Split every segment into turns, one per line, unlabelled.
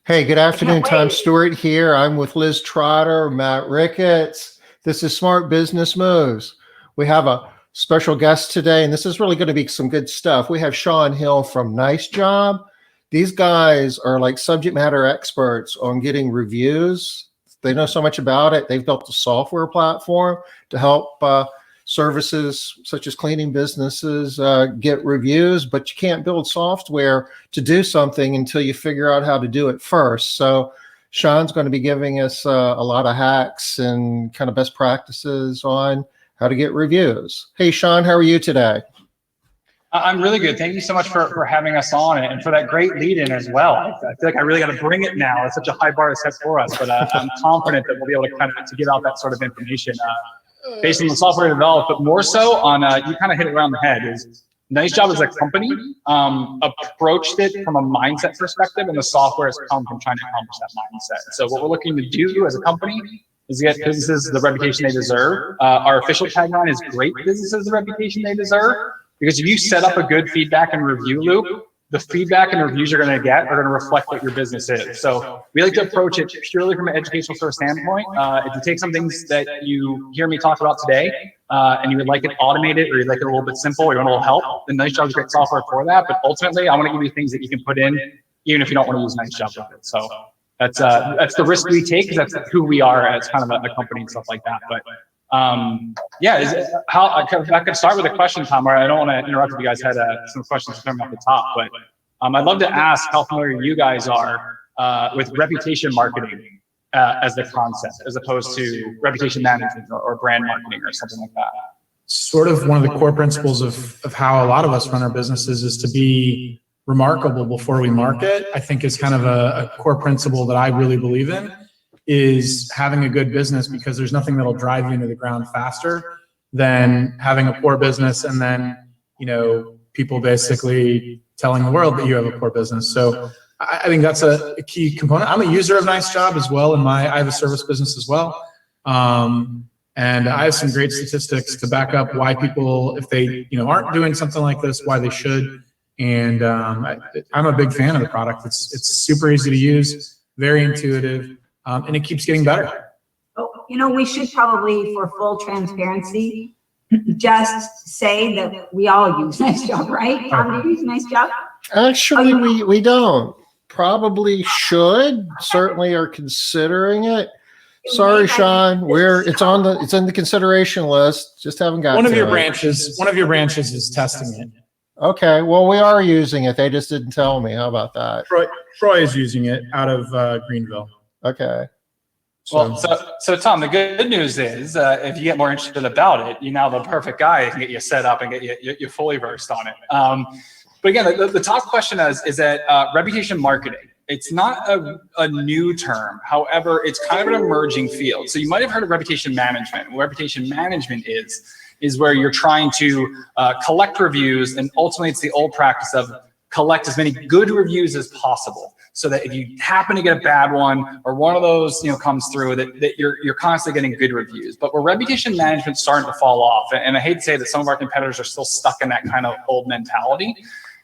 Hey, good
I can't
afternoon. Tom
wait.
Stewart here. I'm with Liz Trotter, Matt Ricketts. This is Smart Business Moves. We have a special guest today, and this is really going to be some good stuff. We have Shawn Hill from NiceJob. These guys are like subject matter experts on getting reviews. They know so much about it. They've built a software platform to help services such as cleaning businesses get reviews, but you can't build software to do something until you figure out how to do it first. So Shawn's going to be giving us a lot of hacks and kind of best practices on how to get reviews. Hey, Shawn, how are you today?
I'm really good. Thank you so much for having us on and for that great lead in as well. I feel like I really got to bring it now. It's such a high bar to set for us, but I'm confident that we'll be able to kind of to give out that sort of information based on the software developed, but more so on, you kind of hit it around the head, is NiceJob as a company approached it from a mindset perspective, and the software has come from trying to accomplish that mindset. So what we're looking to do as a company is get businesses the reputation they deserve. Our official tagline is great businesses the reputation they deserve, because if you set up a good feedback and review loop, the feedback and reviews you're going to get are going to reflect what your business is. So we like to approach it purely from an educational sort of standpoint. If you take some things that you hear me talk about today, and you would like it automated, or you'd like it a little bit simple, or you want a little help, then NiceJob is great software for that. But ultimately, I want to give you things that you can put in, even if you don't want to use NiceJob with it. So that's the risk we take, because that's who we are as kind of a company and stuff like that. But yeah, how I could start with a question, Tom, or I don't want to interrupt if you guys had some questions coming off the top, but I'd love to ask how familiar you guys are with reputation marketing as the concept, as opposed to reputation management or brand marketing or something like that.
Sort of one of the core principles of how a lot of us run our businesses is to be remarkable before we market. I think is kind of a core principle that I really believe in, is having a good business, because there's nothing that'll drive you into the ground faster than having a poor business and then, you know, people basically telling the world that you have a poor business. So I think that's a key component. I'm a user of NiceJob as well, and I have a service business as well. And I have some great statistics to back up why people, if they aren't doing something like this, why they should. And I'm a big fan of the product. It's super easy to use, very intuitive. And it keeps getting better.
Oh, we should probably, for full transparency, just say that we all use NiceJob, right? Tom, do you use NiceJob?
Actually, we don't. Probably should. Certainly are considering it. Sorry, Shawn. It's in the consideration list. Just haven't got
one of your branches is testing it.
Okay. Well, we are using it. They just didn't tell me. How about that?
Troy is using it out of Greenville.
Okay.
Well, so Tom, the good news is, if you get more interested about it, you now the perfect guy can get you set up and get you fully versed on it. But again, the top question is that reputation marketing. It's not a new term. However, it's kind of an emerging field. So you might have heard of reputation management. What reputation management is where you're trying to collect reviews, and ultimately it's the old practice of collect as many good reviews as possible, so that if you happen to get a bad one or one of those comes through, that you're constantly getting good reviews. But where reputation management's starting to fall off, and I hate to say that some of our competitors are still stuck in that kind of old mentality,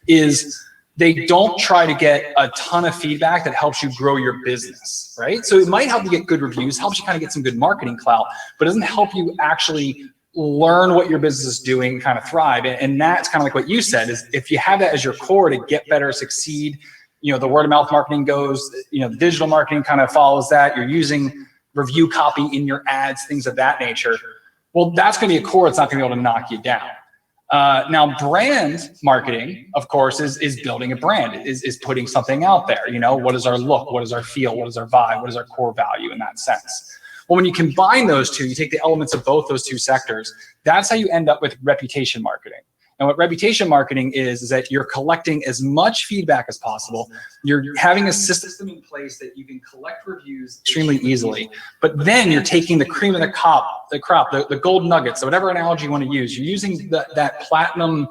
is they don't try to get a ton of feedback that helps you grow your business, right? So it might help you get good reviews, helps you kind of get some good marketing clout, but it doesn't help you actually learn what your business is doing, kind of thrive. And that's kind of like what you said, is if you have that as your core to get better, succeed, the word of mouth marketing goes, the digital marketing kind of follows that. You're using review copy in your ads, things of that nature. Well, that's going to be a core. It's not going to be able to knock you down. Now, brand marketing, of course, is building a brand, is putting something out there. What is our look? What is our feel? What is our vibe? What is our core value in that sense? Well, when you combine those two, you take the elements of both those two sectors, that's how you end up with reputation marketing. And what reputation marketing is that you're collecting as much feedback as possible. You're having a system in place that you can collect reviews extremely easily. But then you're taking the cream of the crop, the gold nuggets, so whatever analogy you want to use. You're using that platinum,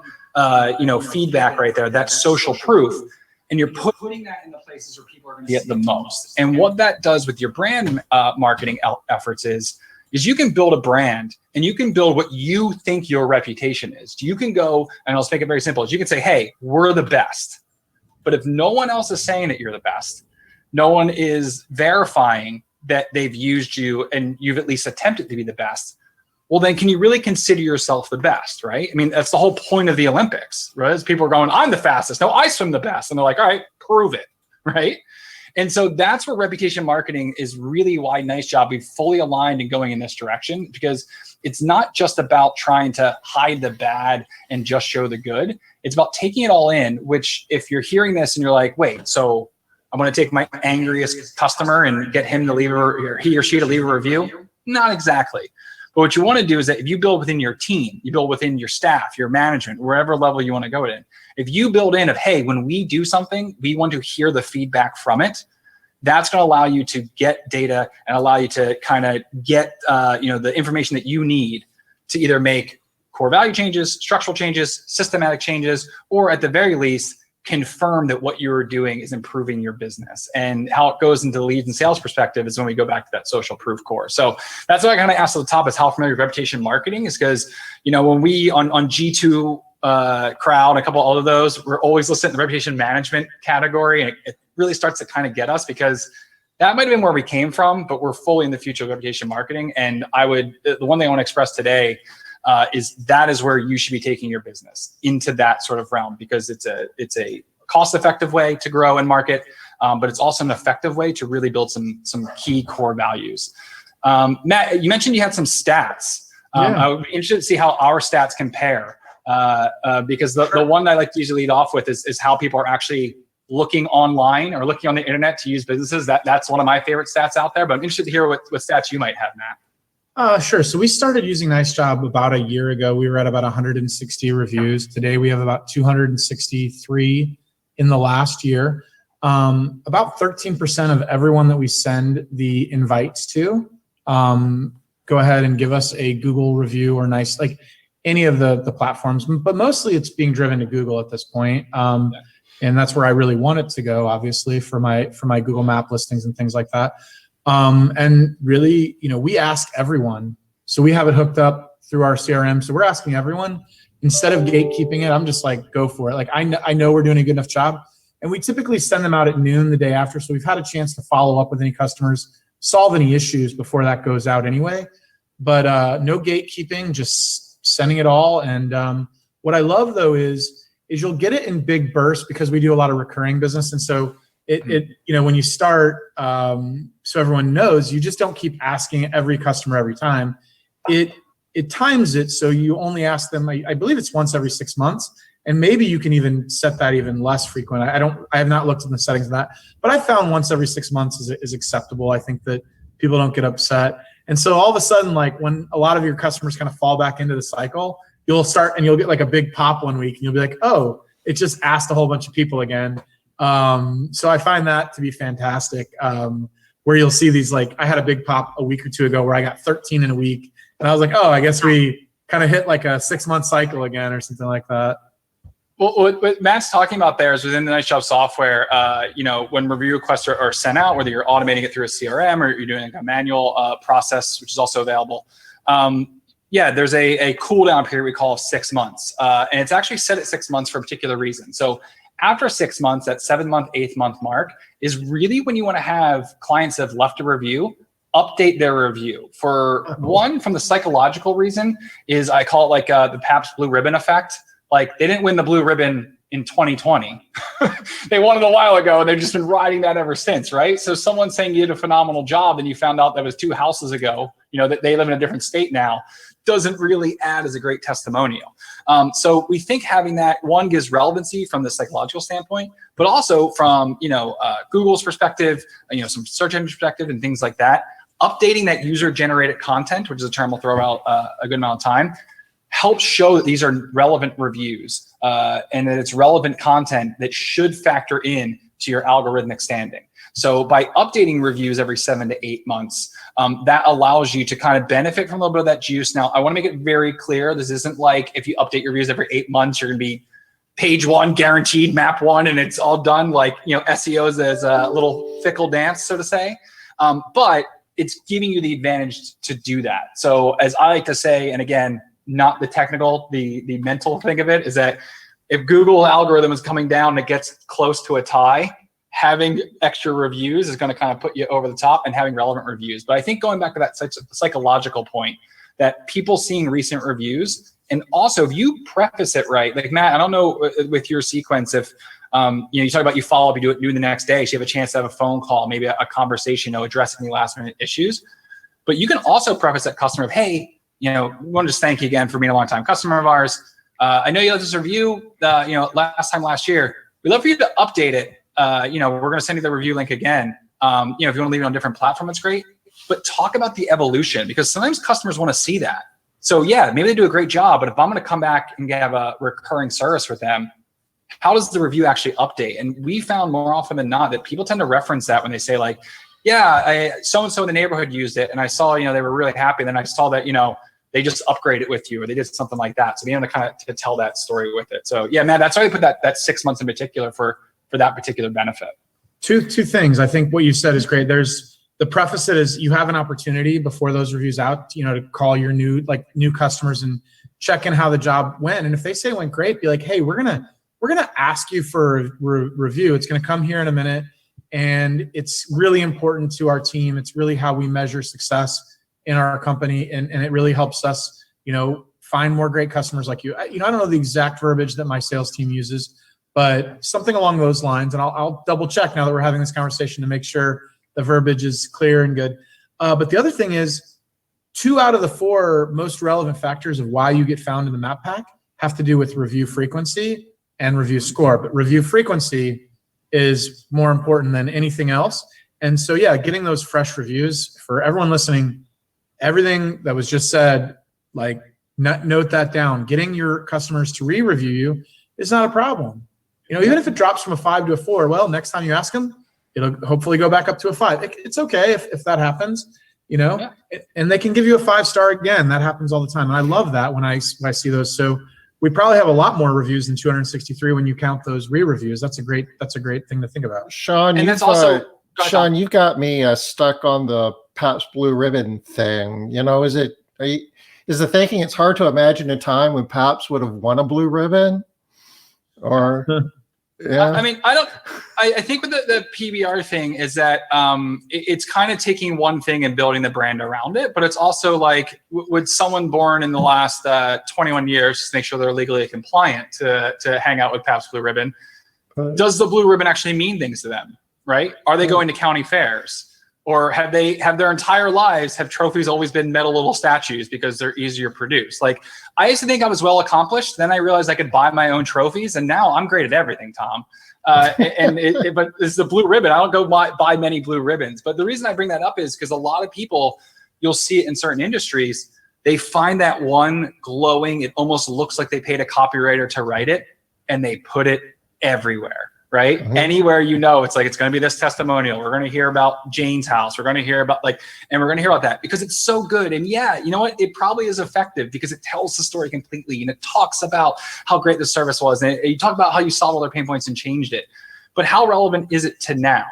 feedback right there, that social proof, and you're putting that in the places where people are going to get the most. And what that does with your brand marketing efforts is you can build a brand, and you can build what you think your reputation is. You can go, and I'll make it very simple, you can say, hey, we're the best. But if no one else is saying that you're the best, no one is verifying that they've used you and you've at least attempted to be the best, well, then can you really consider yourself the best, right? I mean, that's the whole point of the Olympics, right? Is people are going, I'm the fastest. No, I swim the best. And they're like, all right, prove it, right? And so that's where reputation marketing is really why NiceJob, we've fully aligned and going in this direction, because it's not just about trying to hide the bad and just show the good. It's about taking it all in, which if you're hearing this and you're like, wait, so I'm going to take my angriest customer and get him to leave or he or she to leave a review? Not exactly. But what you want to do is that if you build within your team, you build within your staff, your management, wherever level you want to go in. If you build in of, hey, when we do something, we want to hear the feedback from it. That's going to allow you to get data and allow you to kind of get the information that you need to either make core value changes, structural changes, systematic changes, or at the very least, confirm that what you're doing is improving your business. And how it goes into the leads and sales perspective is when we go back to that social proof core. So that's what I kind of asked at the top is how familiar with reputation marketing is, because, when we on G2 Crowd, a couple of those, we're always listed in the reputation management category. And it really starts to kind of get us, because that might've been where we came from, but we're fully in the future of reputation marketing. And the one thing I want to express today is that is where you should be taking your business into that sort of realm, because it's a cost-effective way to grow and market, but it's also an effective way to really build some key core values. Matt, you mentioned you had some stats. I would be interested to see how our stats compare, because the one that I like to usually lead off with is how people are actually looking online or looking on the internet to use businesses. That's one of my favorite stats out there, but I'm interested to hear what stats you might have, Matt.
Sure. So we started using NiceJob about a year ago. We were at about 160 reviews. Today we have about 263 in the last year. About 13% of everyone that we send the invites to go ahead and give us a Google review or like any of the platforms, but mostly it's being driven to Google at this point. And that's where I really want it to go, obviously, for my Google Map listings and things like that. And really, we ask everyone. So we have it hooked up through our CRM. So we're asking everyone, instead of gatekeeping it, I'm just like, go for it. Like, I know we're doing a good enough job. And we typically send them out at noon the day after. So we've had a chance to follow up with any customers, solve any issues before that goes out anyway. But no gatekeeping, just sending it all. And what I love, though, is you'll get it in big bursts, because we do a lot of recurring business. And so when you start, so everyone knows, you just don't keep asking every customer every time. It times it so you only ask them, I believe it's once every 6 months, and maybe you can even set that even less frequent. I have not looked in the settings of that, but I found once every 6 months is acceptable. I think that people don't get upset. And so all of a sudden, like when a lot of your customers kind of fall back into the cycle, you'll start and you'll get like a big pop one week and you'll be like, oh, it just asked a whole bunch of people again. So I find that to be fantastic, where you'll see these, like I had a big pop a week or two ago where I got 13 in a week, and I was like, oh, I guess we kind of hit like a 6-month cycle again or something like that.
Well, what Matt's talking about there is within the NiceJob software, when review requests are sent out, whether you're automating it through a CRM or you're doing like a manual process, which is also available. There's a cooldown period we call 6 months. And it's actually set at 6 months for a particular reason. So after 6 months, that 7-month, 8th-month mark is really when you want to have clients that have left a review update their review. For one, from the psychological reason, is I call it like the Pabst Blue Ribbon effect. Like, they didn't win the blue ribbon in 2020. They won it a while ago, and they've just been riding that ever since, right? So someone saying you did a phenomenal job and you found out that was 2 houses ago, that they live in a different state now, doesn't really add as a great testimonial. So we think having that, one, gives relevancy from the psychological standpoint, but also from Google's perspective, some search engine perspective and things like that. Updating that user-generated content, which is a term we'll throw out a good amount of time, helps show that these are relevant reviews and that it's relevant content that should factor in to your algorithmic standing. So by updating reviews every 7 to 8 months, that allows you to kind of benefit from a little bit of that juice. Now, I want to make it very clear, this isn't like if you update your reviews every 8 months, you're going to be page 1 guaranteed, map 1, and it's all done. Like, SEO is a little fickle dance, so to say. But it's giving you the advantage to do that. So as I like to say, and again, not the technical, the mental thing of it is that if Google algorithm is coming down and it gets close to a tie, having extra reviews is going to kind of put you over the top, and having relevant reviews. But I think going back to that psychological point, that people seeing recent reviews, and also if you preface it right, like Matt, I don't know with your sequence, if you talk about you follow up, you do it the next day, so you have a chance to have a phone call, maybe a conversation, addressing the last minute issues. But you can also preface that customer of, hey, we want to just thank you again for being a long-time customer of ours. I know you left this review, last year. We'd love for you to update it. We're going to send you the review link again. If you want to leave it on a different platform, it's great. But talk about the evolution, because sometimes customers want to see that. So yeah, maybe they do a great job, but if I'm going to come back and have a recurring service with them, how does the review actually update? And we found more often than not that people tend to reference that when they say like, yeah, so-and-so in the neighborhood used it, and I saw, they were really happy. And then I saw that, they just upgraded with you, or they did something like that. So being able to kind of to tell that story with it. So yeah, man, that's why we put that 6 months in particular for that particular benefit.
Two things. I think what you said is great. There's the preface that is, you have an opportunity before those reviews out, to call your new customers and check in how the job went. And if they say it went great, be like, hey, we're gonna ask you for a review. It's gonna come here in a minute, and it's really important to our team. It's really how we measure success in our company, and it really helps us, find more great customers like you. I don't know the exact verbiage that my sales team uses, but something along those lines. And I'll double check now that we're having this conversation to make sure the verbiage is clear and good. But the other thing is, 2 out of the 4 most relevant factors of why you get found in the map pack have to do with review frequency and review score. But review frequency is more important than anything else. And so, yeah, getting those fresh reviews for everyone listening, everything that was just said, like, note that down. Getting your customers to re-review you is not a problem. Even if it drops from a 5 to a 4, well, next time you ask them, it'll hopefully go back up to a 5. It's okay if that happens,
Yeah.
and they can give you a 5-star again. That happens all the time. And I love that when I see those. So we probably have a lot more reviews than 263 when you count those re-reviews. That's a great thing to think about.
Shawn,
And that's also,
Shawn, you've got me stuck on the Pabst Blue Ribbon thing. Is the thinking it's hard to imagine a time when Pabst would have won a blue ribbon? Or yeah.
I mean, I think with the PBR thing is that it's kind of taking one thing and building the brand around it, but it's also like, would someone born in the last 21 years just make sure they're legally compliant to hang out with Pabst Blue Ribbon? Does the blue ribbon actually mean things to them, right? Are they going to county fairs? Or have their entire lives, have trophies always been metal little statues because they're easier to produce? Like, I used to think I was well accomplished. Then I realized I could buy my own trophies, and now I'm great at everything, Tom. But it's the blue ribbon. I don't go buy many blue ribbons. But the reason I bring that up is because a lot of people, you'll see it in certain industries, they find that one glowing, it almost looks like they paid a copywriter to write it, and they put it everywhere. Right? Mm-hmm. Anywhere, it's like, it's going to be this testimonial. We're going to hear about Jane's house. We're going to hear about and we're going to hear about that because it's so good. And yeah, you know what? It probably is effective because it tells the story completely, and it talks about how great the service was. And you talk about how you solved all their pain points and changed it. But how relevant is it to now?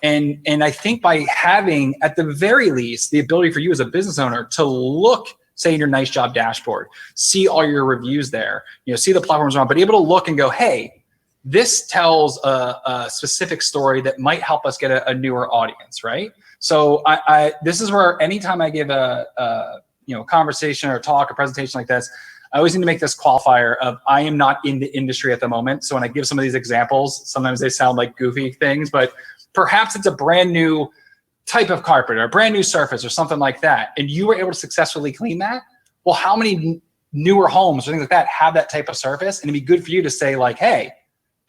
And I think by having, at the very least, the ability for you as a business owner to look, say, in your NiceJob dashboard, see all your reviews there, see the platforms around, but able to look and go, hey, this tells a specific story that might help us get a newer audience, right? So this is where anytime I give a conversation or a talk or presentation like this, I always need to make this qualifier of I am not in the industry at the moment. So when I give some of these examples, sometimes they sound like goofy things, but perhaps it's a brand new type of carpet or a brand new surface or something like that, and you were able to successfully clean that. Well, how many newer homes or things like that have that type of surface? And it'd be good for you to say like, hey,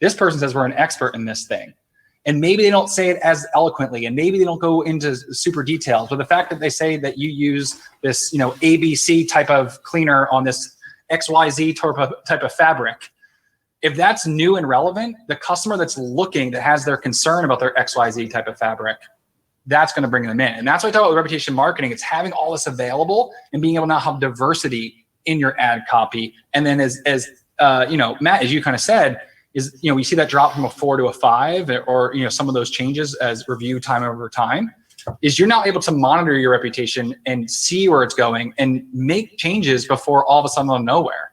this person says we're an expert in this thing. And maybe they don't say it as eloquently, and maybe they don't go into super details, but the fact that they say that you use this, ABC type of cleaner on this XYZ type of fabric, if that's new and relevant, the customer that's looking, that has their concern about their XYZ type of fabric, that's going to bring them in. And that's why I talk about reputation marketing. It's having all this available and being able to now have diversity in your ad copy. And then as Matt, as you kind of said, is, we see that drop from a 4 to a 5, or, some of those changes as review time over time, is you're now able to monitor your reputation and see where it's going and make changes before all of a sudden out of nowhere.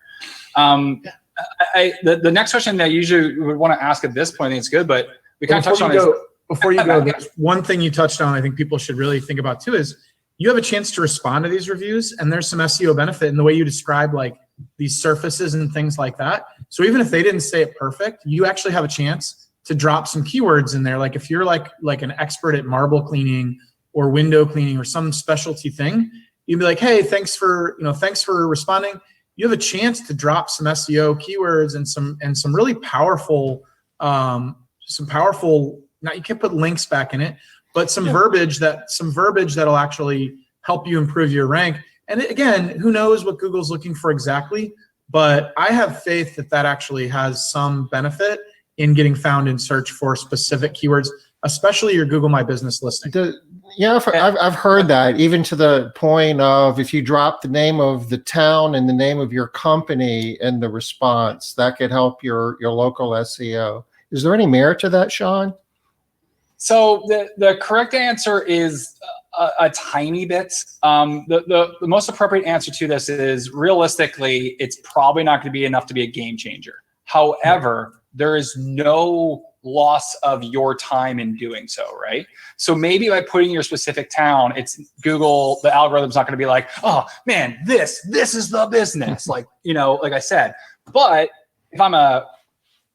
The next question that I usually would want to ask at this point, I think it's good, but we kind of touched on is,
before you go, there's one thing you touched on I think people should really think about too is you have a chance to respond to these reviews, and there's some SEO benefit in the way you describe like these surfaces and things like that. So even if they didn't say it perfect, you actually have a chance to drop some keywords in there. Like if you're like an expert at marble cleaning or window cleaning or some specialty thing, you'd be like, hey, thanks for responding. You have a chance to drop some SEO keywords and some really powerful, now you can't put links back in it, but some verbiage that'll actually help you improve your rank. And again, who knows what Google's looking for exactly, but I have faith that actually has some benefit in getting found in search for specific keywords, especially your Google My Business listing.
I've heard that, even to the point of if you drop the name of the town and the name of your company in the response, that could help your local SEO. Is there any merit to that, Shawn?
So the correct answer is a tiny bit. The most appropriate answer to this is realistically, it's probably not going to be enough to be a game changer. However, there is no loss of your time in doing so, right? So maybe by putting your specific town, it's Google, the algorithm's not going to be like, oh man, this is the business, like I said. But if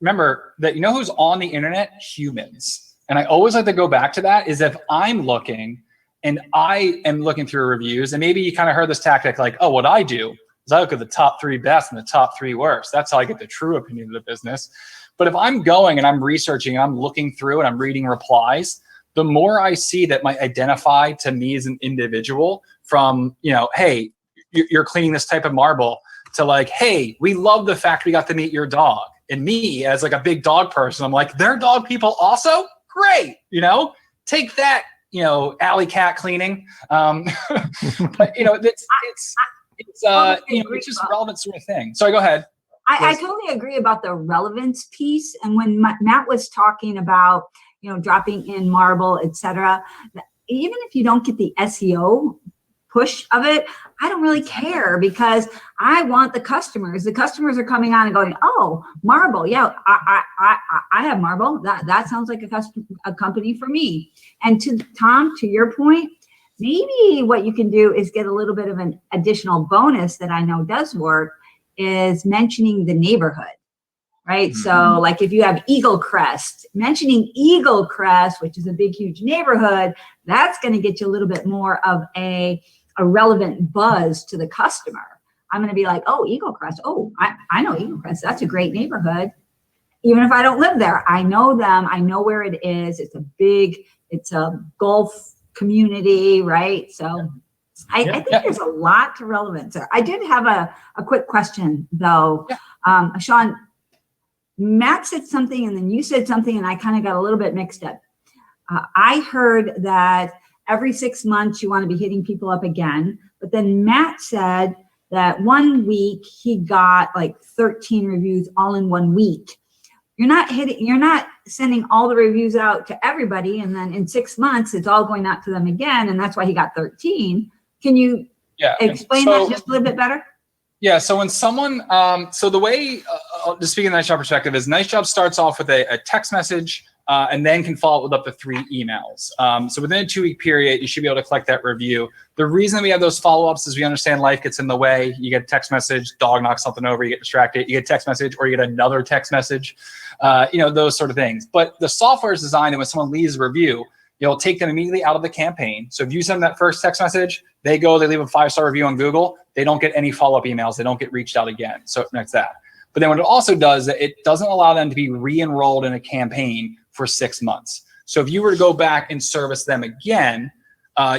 remember that, who's on the internet? Humans. And I always like to go back to that, is if I'm looking and I am looking through reviews, and maybe you kind of heard this tactic like, oh, what I do is I look at the top 3 best and the top 3 worst. That's how I get the true opinion of the business. But if I'm going and I'm researching, I'm looking through and I'm reading replies, the more I see that might identify to me as an individual from, hey, you're cleaning this type of marble, to like, hey, we love the fact we got to meet your dog. And me as like a big dog person, I'm like, they're dog people also? Great, take that, alley cat cleaning. But it's just a relevant sort of thing. Sorry, go ahead.
I totally agree about the relevance piece. And when Matt was talking about, dropping in marble, etc., even if you don't get the SEO push of it, I don't really care, because I want the customers. The customers are coming on and going, oh, marble. Yeah, I have marble. That sounds like a company for me. And to Tom, to your point, maybe what you can do is get a little bit of an additional bonus that I know does work, is mentioning the neighborhood, right? Mm-hmm. So like if you have Eagle Crest, mentioning Eagle Crest, which is a big, huge neighborhood, that's going to get you a little bit more of a relevant buzz to the customer. I'm going to be like, oh, Eagle Crest. Oh, I know Eagle Crest. That's a great neighborhood. Even if I don't live there, I know them. I know where it is. It's a golf community, right? So I think there's a lot to relevance there. I did have a quick question though. Yeah. Shawn, Matt said something and then you said something and I kind of got a little bit mixed up. I heard that every 6 months you want to be hitting people up again. But then Matt said that 1 week he got like 13 reviews all in 1 week. You're not sending all the reviews out to everybody. And then in 6 months, it's all going out to them again. And that's why he got 13. Can you explain that just a little bit better?
Yeah. So when someone, so the way, just speaking of NiceJob perspective, is NiceJob starts off with a text message, and then can follow it with up to 3 emails. So within a 2-week period, you should be able to collect that review. The reason we have those follow-ups is we understand life gets in the way. You get a text message, dog knocks something over, you get distracted, you get a text message, or you get another text message, those sort of things. But the software is designed that when someone leaves a review, you'll take them immediately out of the campaign. So if you send that first text message, they leave a 5-star review on Google, they don't get any follow-up emails, they don't get reached out again. So that's that. But then what it also does, it doesn't allow them to be re-enrolled in a campaign for 6 months. So if you were to go back and service them again,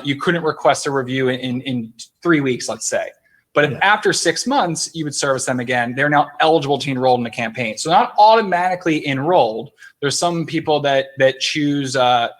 you couldn't request a review in 3 weeks, let's say. But if after 6 months, you would service them again, they're now eligible to enroll in the campaign. So not automatically enrolled. There's some people that choose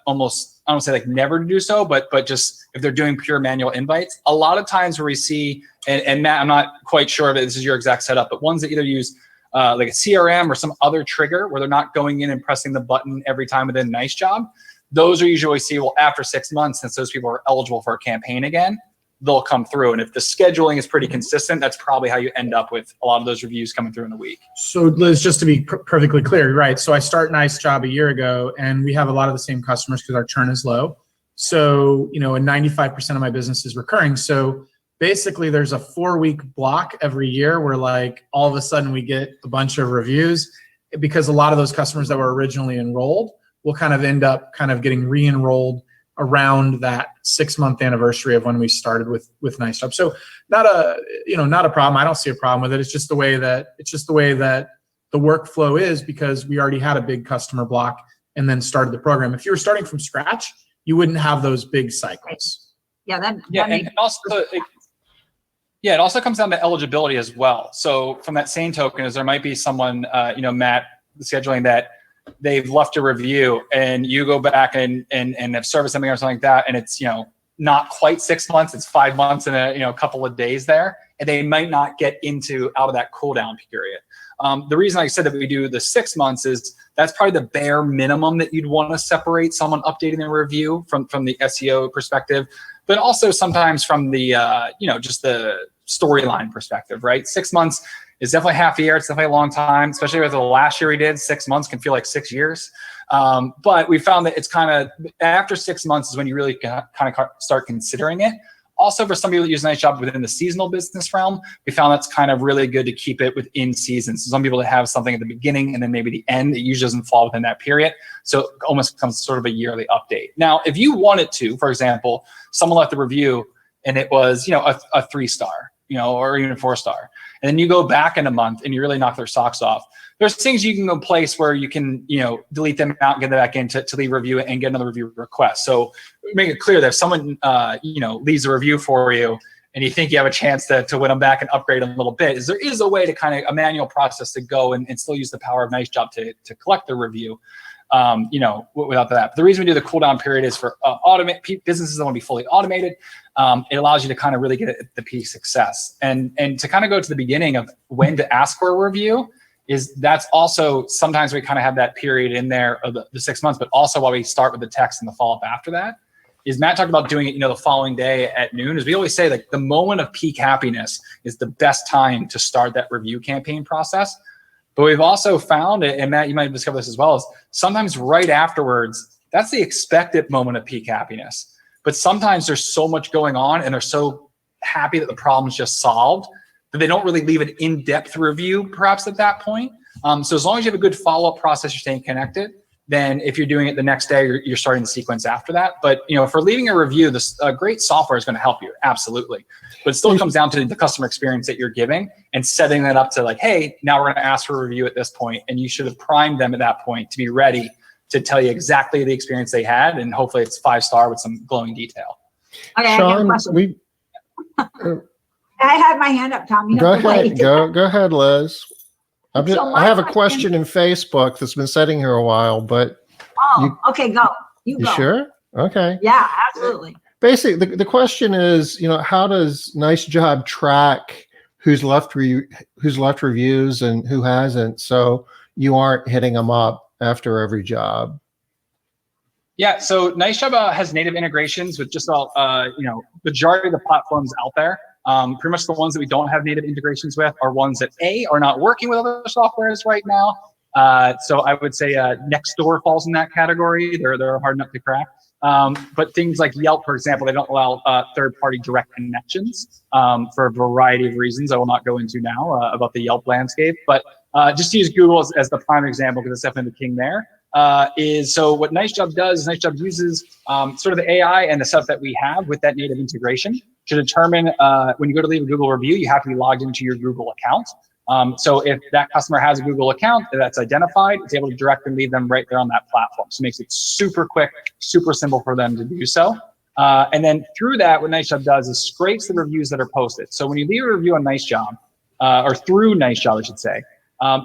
almost, I don't say like never to do so, but just if they're doing pure manual invites. A lot of times where we see, and Matt, I'm not quite sure if this is your exact setup, but ones that either use like a CRM or some other trigger where they're not going in and pressing the button every time within NiceJob, those are usually see, well, after 6 months, since those people are eligible for a campaign again, they'll come through. And if the scheduling is pretty consistent, that's probably how you end up with a lot of those reviews coming through in a week.
So Liz, just to be perfectly clear, right? So I start NiceJob a year ago, and we have a lot of the same customers because our churn is low. So, and 95% of my business is recurring. So basically there's a 4-week block every year where like all of a sudden we get a bunch of reviews, because a lot of those customers that were originally enrolled will kind of end up kind of getting re-enrolled around that 6-month anniversary of when we started with NiceJob. So not a problem. I don't see a problem with it. It's just the way that the workflow is, because we already had a big customer block and then started the program. If you were starting from scratch, you wouldn't have those big cycles.
Yeah,
and also it also comes down to eligibility as well. So from that same token, is there might be someone, Matt, scheduling that they've left a review and you go back and have serviced something or something like that, and it's not quite 6 months, it's 5 months and a couple of days there, and they might not get out of that cooldown period. The reason I said that we do the 6 months is that's probably the bare minimum that you'd want to separate someone updating their review from the SEO perspective, but also sometimes from the just the storyline perspective, right? 6 months is definitely half a year. It's definitely a long time, especially with the last year we did. 6 months can feel like 6 years. But we found that it's kind of after 6 months is when you really kind of start considering it. Also, for some people that use NiceJob within the seasonal business realm, we found that's kind of really good to keep it within season. So some people that have something at the beginning and then maybe the end, it usually doesn't fall within that period. So it almost becomes sort of a yearly update. Now, if you wanted to, for example, someone left a review and it was, a 3-star, or even 4-star, and then you go back in a month and you really knock their socks off, there's things you can go place where you can, delete them out and get them back in to leave a review and get another review request. So make it clear that if someone, leaves a review for you and you think you have a chance to win them back and upgrade them a little bit, there is a way to kind of a manual process to go and still use the power of NiceJob to collect the review, without that. But the reason we do the cooldown period is for businesses that want to be fully automated. It allows you to kind of really get the peak success. And to kind of go to the beginning of when to ask for a review, that's also sometimes we kind of have that period in there of the 6 months, but also while we start with the text and the follow-up after that, is Matt talked about doing it, the following day at noon. As we always say, like the moment of peak happiness is the best time to start that review campaign process. But we've also found it, and Matt, you might discover this as well, is sometimes right afterwards, that's the expected moment of peak happiness. But sometimes there's so much going on and they're so happy that the problem's just solved that they don't really leave an in-depth review perhaps at that point. So as long as you have a good follow-up process, you're staying connected, then if you're doing it the next day, you're starting the sequence after that. But if we're leaving a review, this great software is going to help you, absolutely. But it still comes down to the customer experience that you're giving and setting that up to like, hey, now we're going to ask for a review at this point, and you should have primed them at that point to be ready to tell you exactly the experience they had, and hopefully it's 5-star with some glowing detail.
Okay,
Shawn,
I had my hand up, Tom.
Go ahead. Go ahead, Liz.
So
I have a question in Facebook that's been sitting here a while, but.
Okay, go. You go.
Sure? Okay.
Yeah, absolutely.
Basically, the question is, how does NiceJob track who's left reviews and who hasn't, so you aren't hitting them up after every job?
Yeah, so NiceJob has native integrations with just all, majority of the platforms out there. Pretty much the ones that we don't have native integrations with are ones that are not working with other softwares right now. So I would say Nextdoor falls in that category. They're hard enough to crack. But things like Yelp, for example, they don't allow third-party direct connections for a variety of reasons I will not go into now about the Yelp landscape. But just to use Google as the prime example, because it's definitely the king there, so what NiceJob does is NiceJob uses sort of the AI and the stuff that we have with that native integration to determine when you go to leave a Google review, you have to be logged into your Google account. So if that customer has a Google account that's identified, it's able to direct and leave them right there on that platform. So it makes it super quick, super simple for them to do so. And then through that, what NiceJob does is scrapes the reviews that are posted. So when you leave a review on NiceJob, or through NiceJob, I should say,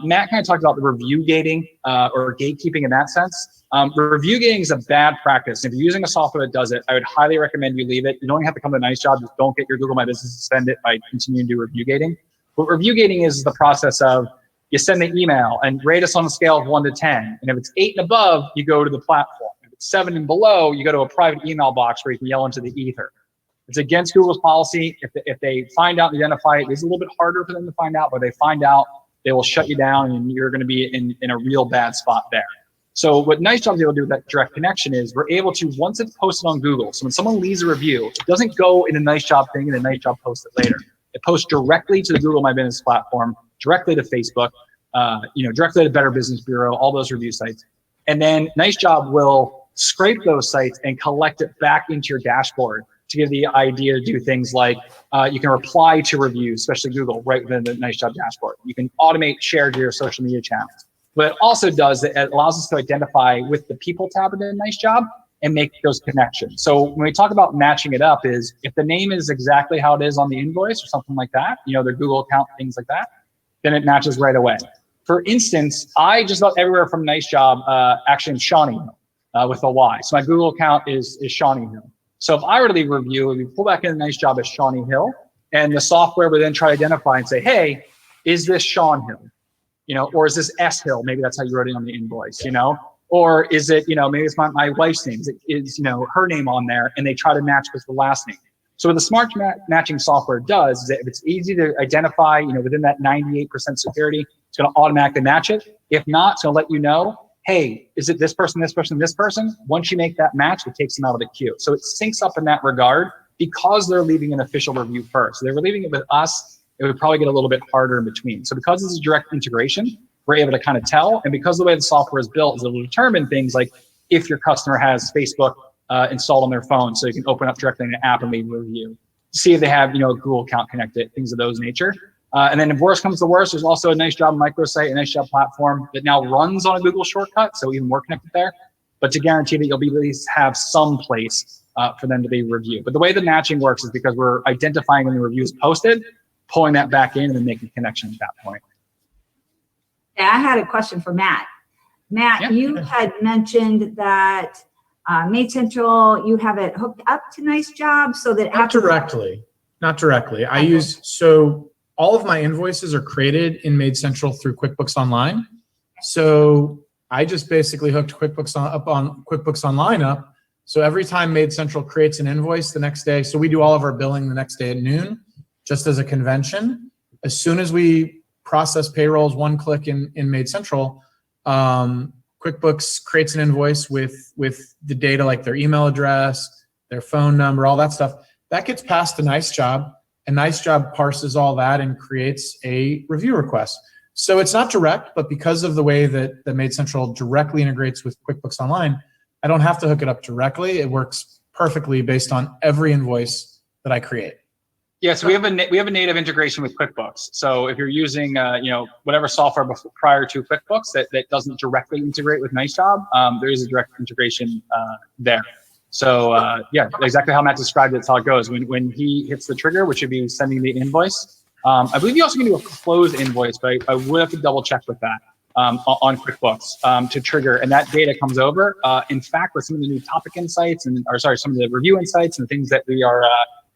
Matt kind of talked about the review gating or gatekeeping in that sense. Review gating is a bad practice. If you're using a software that does it, I would highly recommend you leave it. You don't have to come to NiceJob. Just don't get your Google My Business to send it by continuing to do review gating. What review gating is the process of you send the email and rate us on a scale of 1 to 10. And if it's 8 and above, you go to the platform. If it's 7 and below, you go to a private email box where you can yell into the ether. It's against Google's policy. If they find out and identify it, it's a little bit harder for them to find out, but they find out, they will shut you down and you're going to be in a real bad spot there. So what NiceJob is able to do with that direct connection is we're able to, once it's posted on Google, so when someone leaves a review, it doesn't go in a NiceJob thing and then NiceJob posts it later. It posts directly to the Google My Business platform, directly to Facebook, directly to Better Business Bureau, all those review sites. And then NiceJob will scrape those sites and collect it back into your dashboard to give the idea to do things like you can reply to reviews, especially Google, right within the NiceJob dashboard. You can automate share to your social media channels. What it also does, it allows us to identify with the people tab in NiceJob and make those connections. So when we talk about matching it up is if the name is exactly how it is on the invoice or something like that, their Google account, things like that, then it matches right away. For instance, I just about everywhere from NiceJob actually am Shawnee Hill with a Y. So my Google account is Shawnee Hill. So if I were to leave a review, we pull back in the NiceJob as Shawnee Hill, and the software would then try to identify and say, hey, is this Shawn Hill? Or is this S Hill? Maybe that's how you wrote it on the invoice, Or is it, maybe it's my wife's name, is her name on there, and they try to match with the last name. So what the smart matching software does is that if it's easy to identify, within that 98% security, it's going to automatically match it. If not, it's going to let you know, hey, is it this person, this person, this person? Once you make that match, it takes them out of the queue. So it syncs up in that regard because they're leaving an official review first. So they were leaving it with us. It would probably get a little bit harder in between. So because this is direct integration, we're able to kind of tell. And because the way the software is built is it will determine things like if your customer has Facebook installed on their phone, so you can open up directly in an app and leave a review. See if they have, a Google account connected, things of those nature. And then if worse comes to worse, there's also a NiceJob microsite, a NiceJob platform that now runs on a Google shortcut, so even more connected there. But to guarantee that you'll be at least have some place for them to be reviewed. But the way the matching works is because we're identifying when the review is posted, pulling that back in and then making connection at that point.
Yeah, I had a question for Matt. Matt, you had mentioned that Maid Central, you have it hooked up to NiceJob so that
not directly. I use, so all of my invoices are created in Maid Central through QuickBooks Online. So I just basically hooked QuickBooks Online up. So every time Maid Central creates an invoice the next day, so we do all of our billing the next day at noon, just as a convention. As soon as we process payrolls, one click in Maid Central, QuickBooks creates an invoice with the data like their email address, their phone number, all that stuff. That gets passed to NiceJob, and NiceJob parses all that and creates a review request. So it's not direct, but because of the way that the Maid Central directly integrates with QuickBooks Online, I don't have to hook it up directly. It works perfectly based on every invoice that I create.
Yeah, so we have a native integration with QuickBooks. So if you're using whatever software prior to QuickBooks that doesn't directly integrate with NiceJob, there is a direct integration there. So yeah, exactly how Matt described it, that's how it goes. When he hits the trigger, which would be sending the invoice, I believe you also can do a closed invoice, but I would have to double check with that on QuickBooks to trigger, and that data comes over. In fact, with some of the new topic insights some of the review insights and things that we are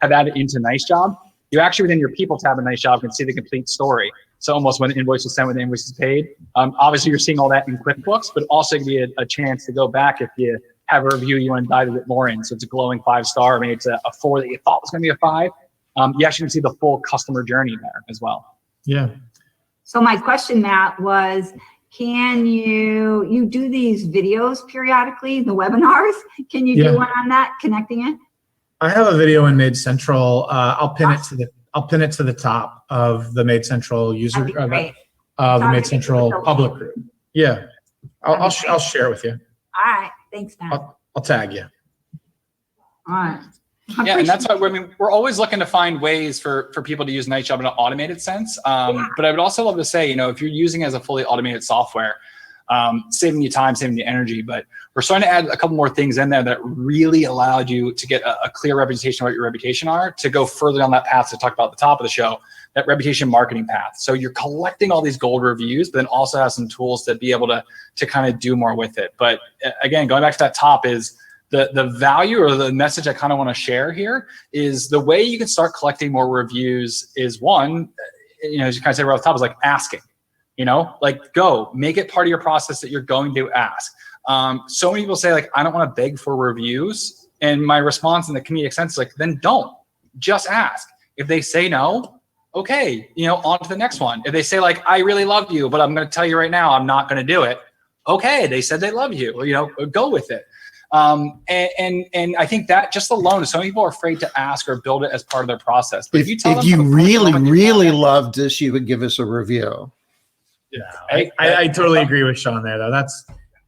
have added into NiceJob, you actually within your people tab in NiceJob can see the complete story. So almost when the invoice is sent, when the invoice is paid. Obviously, you're seeing all that in QuickBooks, but also give you a chance to go back if you have a review you want to dive a bit more in. So it's a glowing 5-star, maybe it's a 4 that you thought was going to be a 5. You actually can see the full customer journey there as well.
Yeah.
So my question, Matt, was, can you do these videos periodically, the webinars? Can you do one on that, connecting it?
I have a video in Maid Central. I'll pin it to the top of the Maid Central user, the Maid Central public group. Yeah, I'll share it with you.
All right, thanks, Matt.
I'll tag you.
All right.
Yeah, and that's why we're always looking to find ways for people to use NiceJob in an automated sense. But I would also love to say, if you're using it as a fully automated software, saving you time, saving you energy, but we're starting to add a couple more things in there that really allowed you to get a clear representation of what your reputation are, to go further down that path to talk about at the top of the show, that reputation marketing path. So you're collecting all these gold reviews, but then also have some tools to be able to kind of do more with it. But again, going back to that top is the value or the message I kind of want to share here is the way you can start collecting more reviews is one, as you kind of say right off the top, is like asking. Like go make it part of your process that you're going to ask. So many people say like, I don't want to beg for reviews. And my response in the comedic sense is like, then don't. just ask. If they say no, okay, on to the next one. If they say like, I really love you, but I'm going to tell you right now, I'm not going to do it. Okay, they said they love you, go with it. And I think that just alone, some people are afraid to ask or build it as part of their process. But
if you really loved this, you would give us a review.
Yeah, I totally agree with Shawn there, though.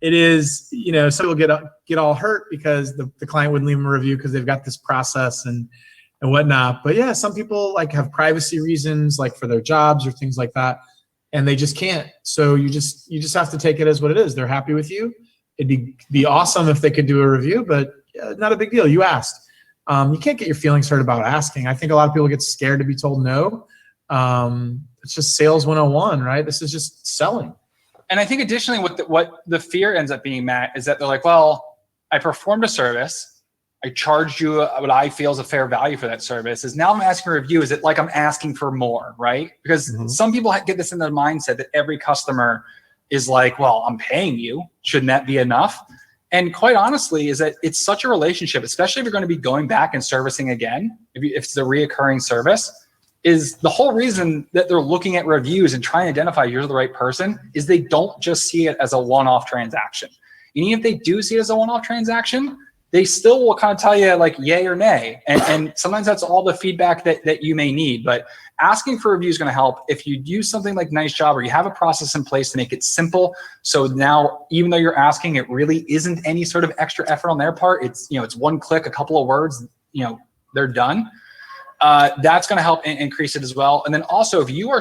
It is, some people get all hurt because the client wouldn't leave them a review because they've got this process and whatnot. But yeah, some people like have privacy reasons, like for their jobs or things like that, and they just can't. So you just have to take it as what it is. They're happy with you. It'd be awesome if they could do a review, but not a big deal. You asked. You can't get your feelings hurt about asking. I think a lot of people get scared to be told no. It's just sales 101, right? This is just selling.
And I think additionally, what the fear ends up being, Matt, is that they're like, well, I performed a service. I charged you what I feel is a fair value for that service. Is now I'm asking for a review. Is it like I'm asking for more, right? Because some people get this in their mindset that every customer is like, well, I'm paying you. Shouldn't that be enough? And quite honestly, is that it's such a relationship, especially if you're going to be going back and servicing again, if it's a reoccurring service, is the whole reason that they're looking at reviews and trying to identify you're the right person is they don't just see it as a one-off transaction. And even if they do see it as a one-off transaction, they still will kind of tell you like yay or nay. And sometimes that's all the feedback that you may need. But asking for reviews is going to help. If you use something like NiceJob or you have a process in place to make it simple, so now even though you're asking, it really isn't any sort of extra effort on their part. It's it's one click, a couple of words, they're done. That's going to help increase it as well. And then also, if you are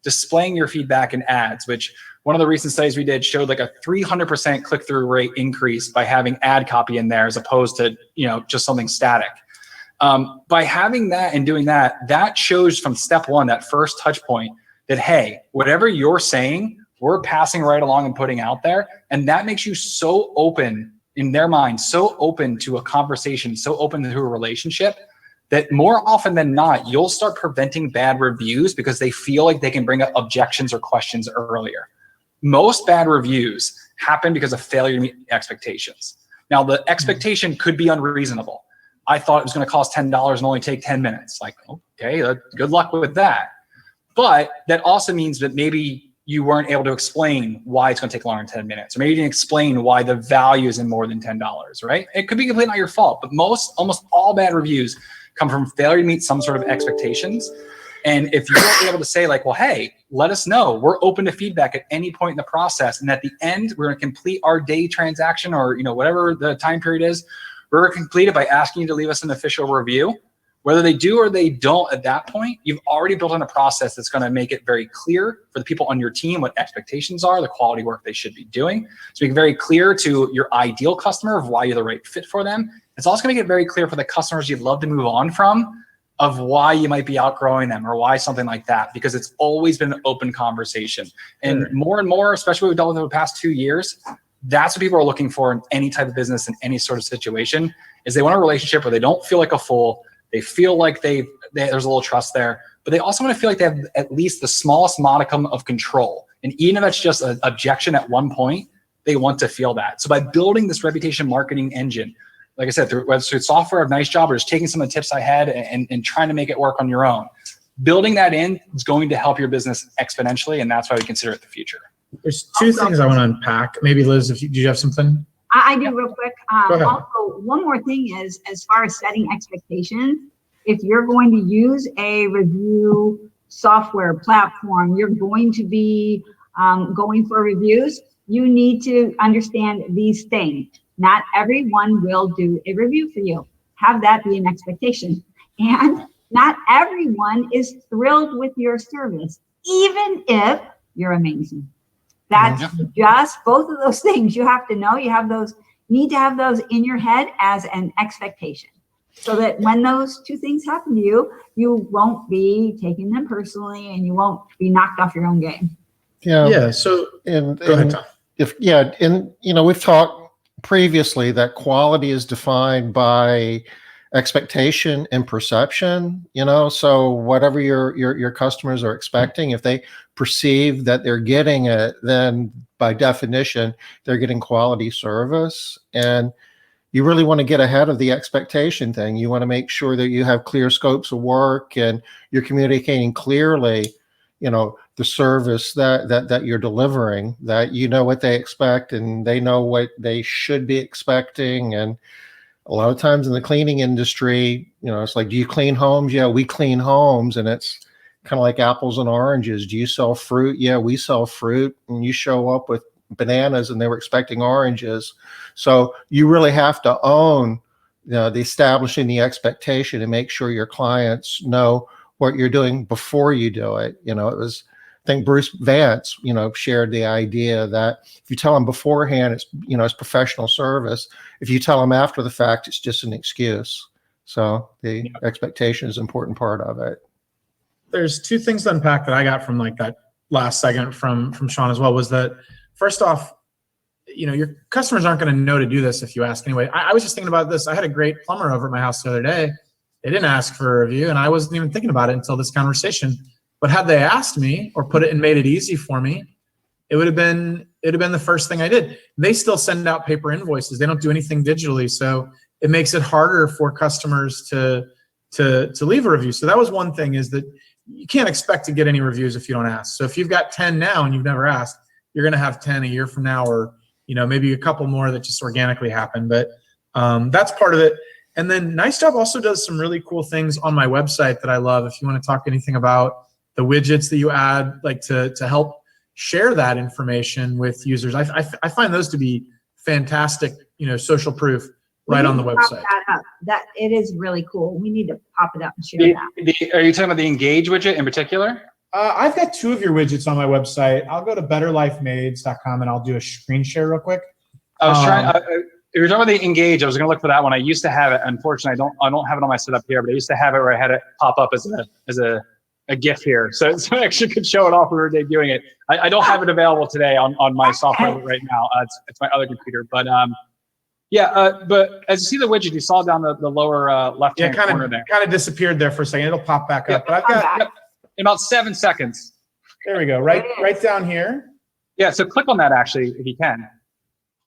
displaying your feedback in ads, which one of the recent studies we did showed like a 300% click-through rate increase by having ad copy in there as opposed to just something static. By having that and doing that, that shows from step one, that first touch point, that hey, whatever you're saying, we're passing right along and putting out there, and that makes you so open in their mind, so open to a conversation, so open to a relationship, that more often than not, you'll start preventing bad reviews because they feel like they can bring up objections or questions earlier. Most bad reviews happen because of failure to meet expectations. Now, the expectation could be unreasonable. I thought it was going to cost $10 and only take 10 minutes. Like, okay, good luck with that. But that also means that maybe you weren't able to explain why it's going to take longer than 10 minutes, or maybe you didn't explain why the value is in more than $10, right? It could be completely not your fault, but almost all bad reviews come from failure to meet some sort of expectations. And if you're able to say like, well, hey, let us know. We're open to feedback at any point in the process. And at the end, we're going to complete our day transaction or, whatever the time period is. We're going to complete it by asking you to leave us an official review. Whether they do or they don't at that point, you've already built in a process that's going to make it very clear for the people on your team what expectations are, the quality work they should be doing. So make it very clear to your ideal customer of why you're the right fit for them. It's also going to make it very clear for the customers you'd love to move on from of why you might be outgrowing them or why something like that, because it's always been an open conversation. And more and more, especially what we've done with over the past 2 years, that's what people are looking for in any type of business, in any sort of situation, is they want a relationship where they don't feel like a fool. They feel like there's a little trust there, but they also want to feel like they have at least the smallest modicum of control. And even if it's just an objection at one point, they want to feel that. So by building this reputation marketing engine, like I said, whether it's through software of NiceJob or just taking some of the tips I had and trying to make it work on your own, building that in is going to help your business exponentially, and that's why we consider it the future.
There's two things I want to unpack. Maybe Liz, do you have something?
I do real quick.
Go ahead.
Also, one more thing is, as far as setting expectations, if you're going to use a review software platform, you're going to be going for reviews, you need to understand these things. Not everyone will do a review for you. Have that be an expectation. And not everyone is thrilled with your service, even if you're amazing. That's just both of those things you have to know. Need to have those in your head as an expectation, so that when those two things happen to you, you won't be taking them personally and you won't be knocked off your own game.
Yeah. So
go
ahead, Tom.
We've talked previously that quality is defined by expectation and perception, so whatever your customers are expecting, if they perceive that they're getting it, then by definition they're getting quality service. And you really want to get ahead of the expectation thing. You want to make sure that you have clear scopes of work and you're communicating clearly, the service that you're delivering, that you know what they expect and they know what they should be expecting. And a lot of times in the cleaning industry, it's like, do you clean homes? Yeah, we clean homes. And it's kind of like apples and oranges. Do you sell fruit? Yeah, we sell fruit. And you show up with bananas and they were expecting oranges. So you really have to own the establishing the expectation and make sure your clients know what you're doing before you do it. It was, I think Bruce Vance, shared the idea that if you tell them beforehand, it's professional service. If you tell them after the fact, it's just an excuse. So the expectation is an important part of it.
There's two things to unpack that I got from like that last segment from Shawn as well, was that first off, your customers aren't going to know to do this if you ask anyway. I was just thinking about this. I had a great plumber over at my house the other day. They didn't ask for a review and I wasn't even thinking about it until this conversation. But had they asked me or put it and made it easy for me, it would have been the first thing I did. They still send out paper invoices. They don't do anything digitally. So it makes it harder for customers to leave a review. So that was one thing, is that you can't expect to get any reviews if you don't ask. So if you've got 10 now and you've never asked, you're going to have 10 a year from now, or maybe a couple more that just organically happen. But that's part of it. And then NiceJob also does some really cool things on my website that I love. If you want to talk anything about the widgets that you add, like to help share that information with users, I find those to be fantastic, social proof right on the website.
That it is really cool. We need to pop it up and share that.
Are you talking about the Engage widget in particular?
I've got two of your widgets on my website. I'll go to betterlifemaids.com and I'll do a screen share real quick.
I was trying. If you're talking about the Engage, I was going to look for that one. I used to have it. Unfortunately, I don't have it on my setup here, but I used to have it where I had it pop up as a GIF here, so I actually could show it off when we were debuting it. I don't have it available today on my software right now. It's my other computer, but but as you see the widget, you saw down the lower left-hand corner there.
Kind of disappeared there for a second. It'll pop back up. But I've got
in about 7 seconds.
There we go. Right down here.
Yeah. So click on that actually, if you can.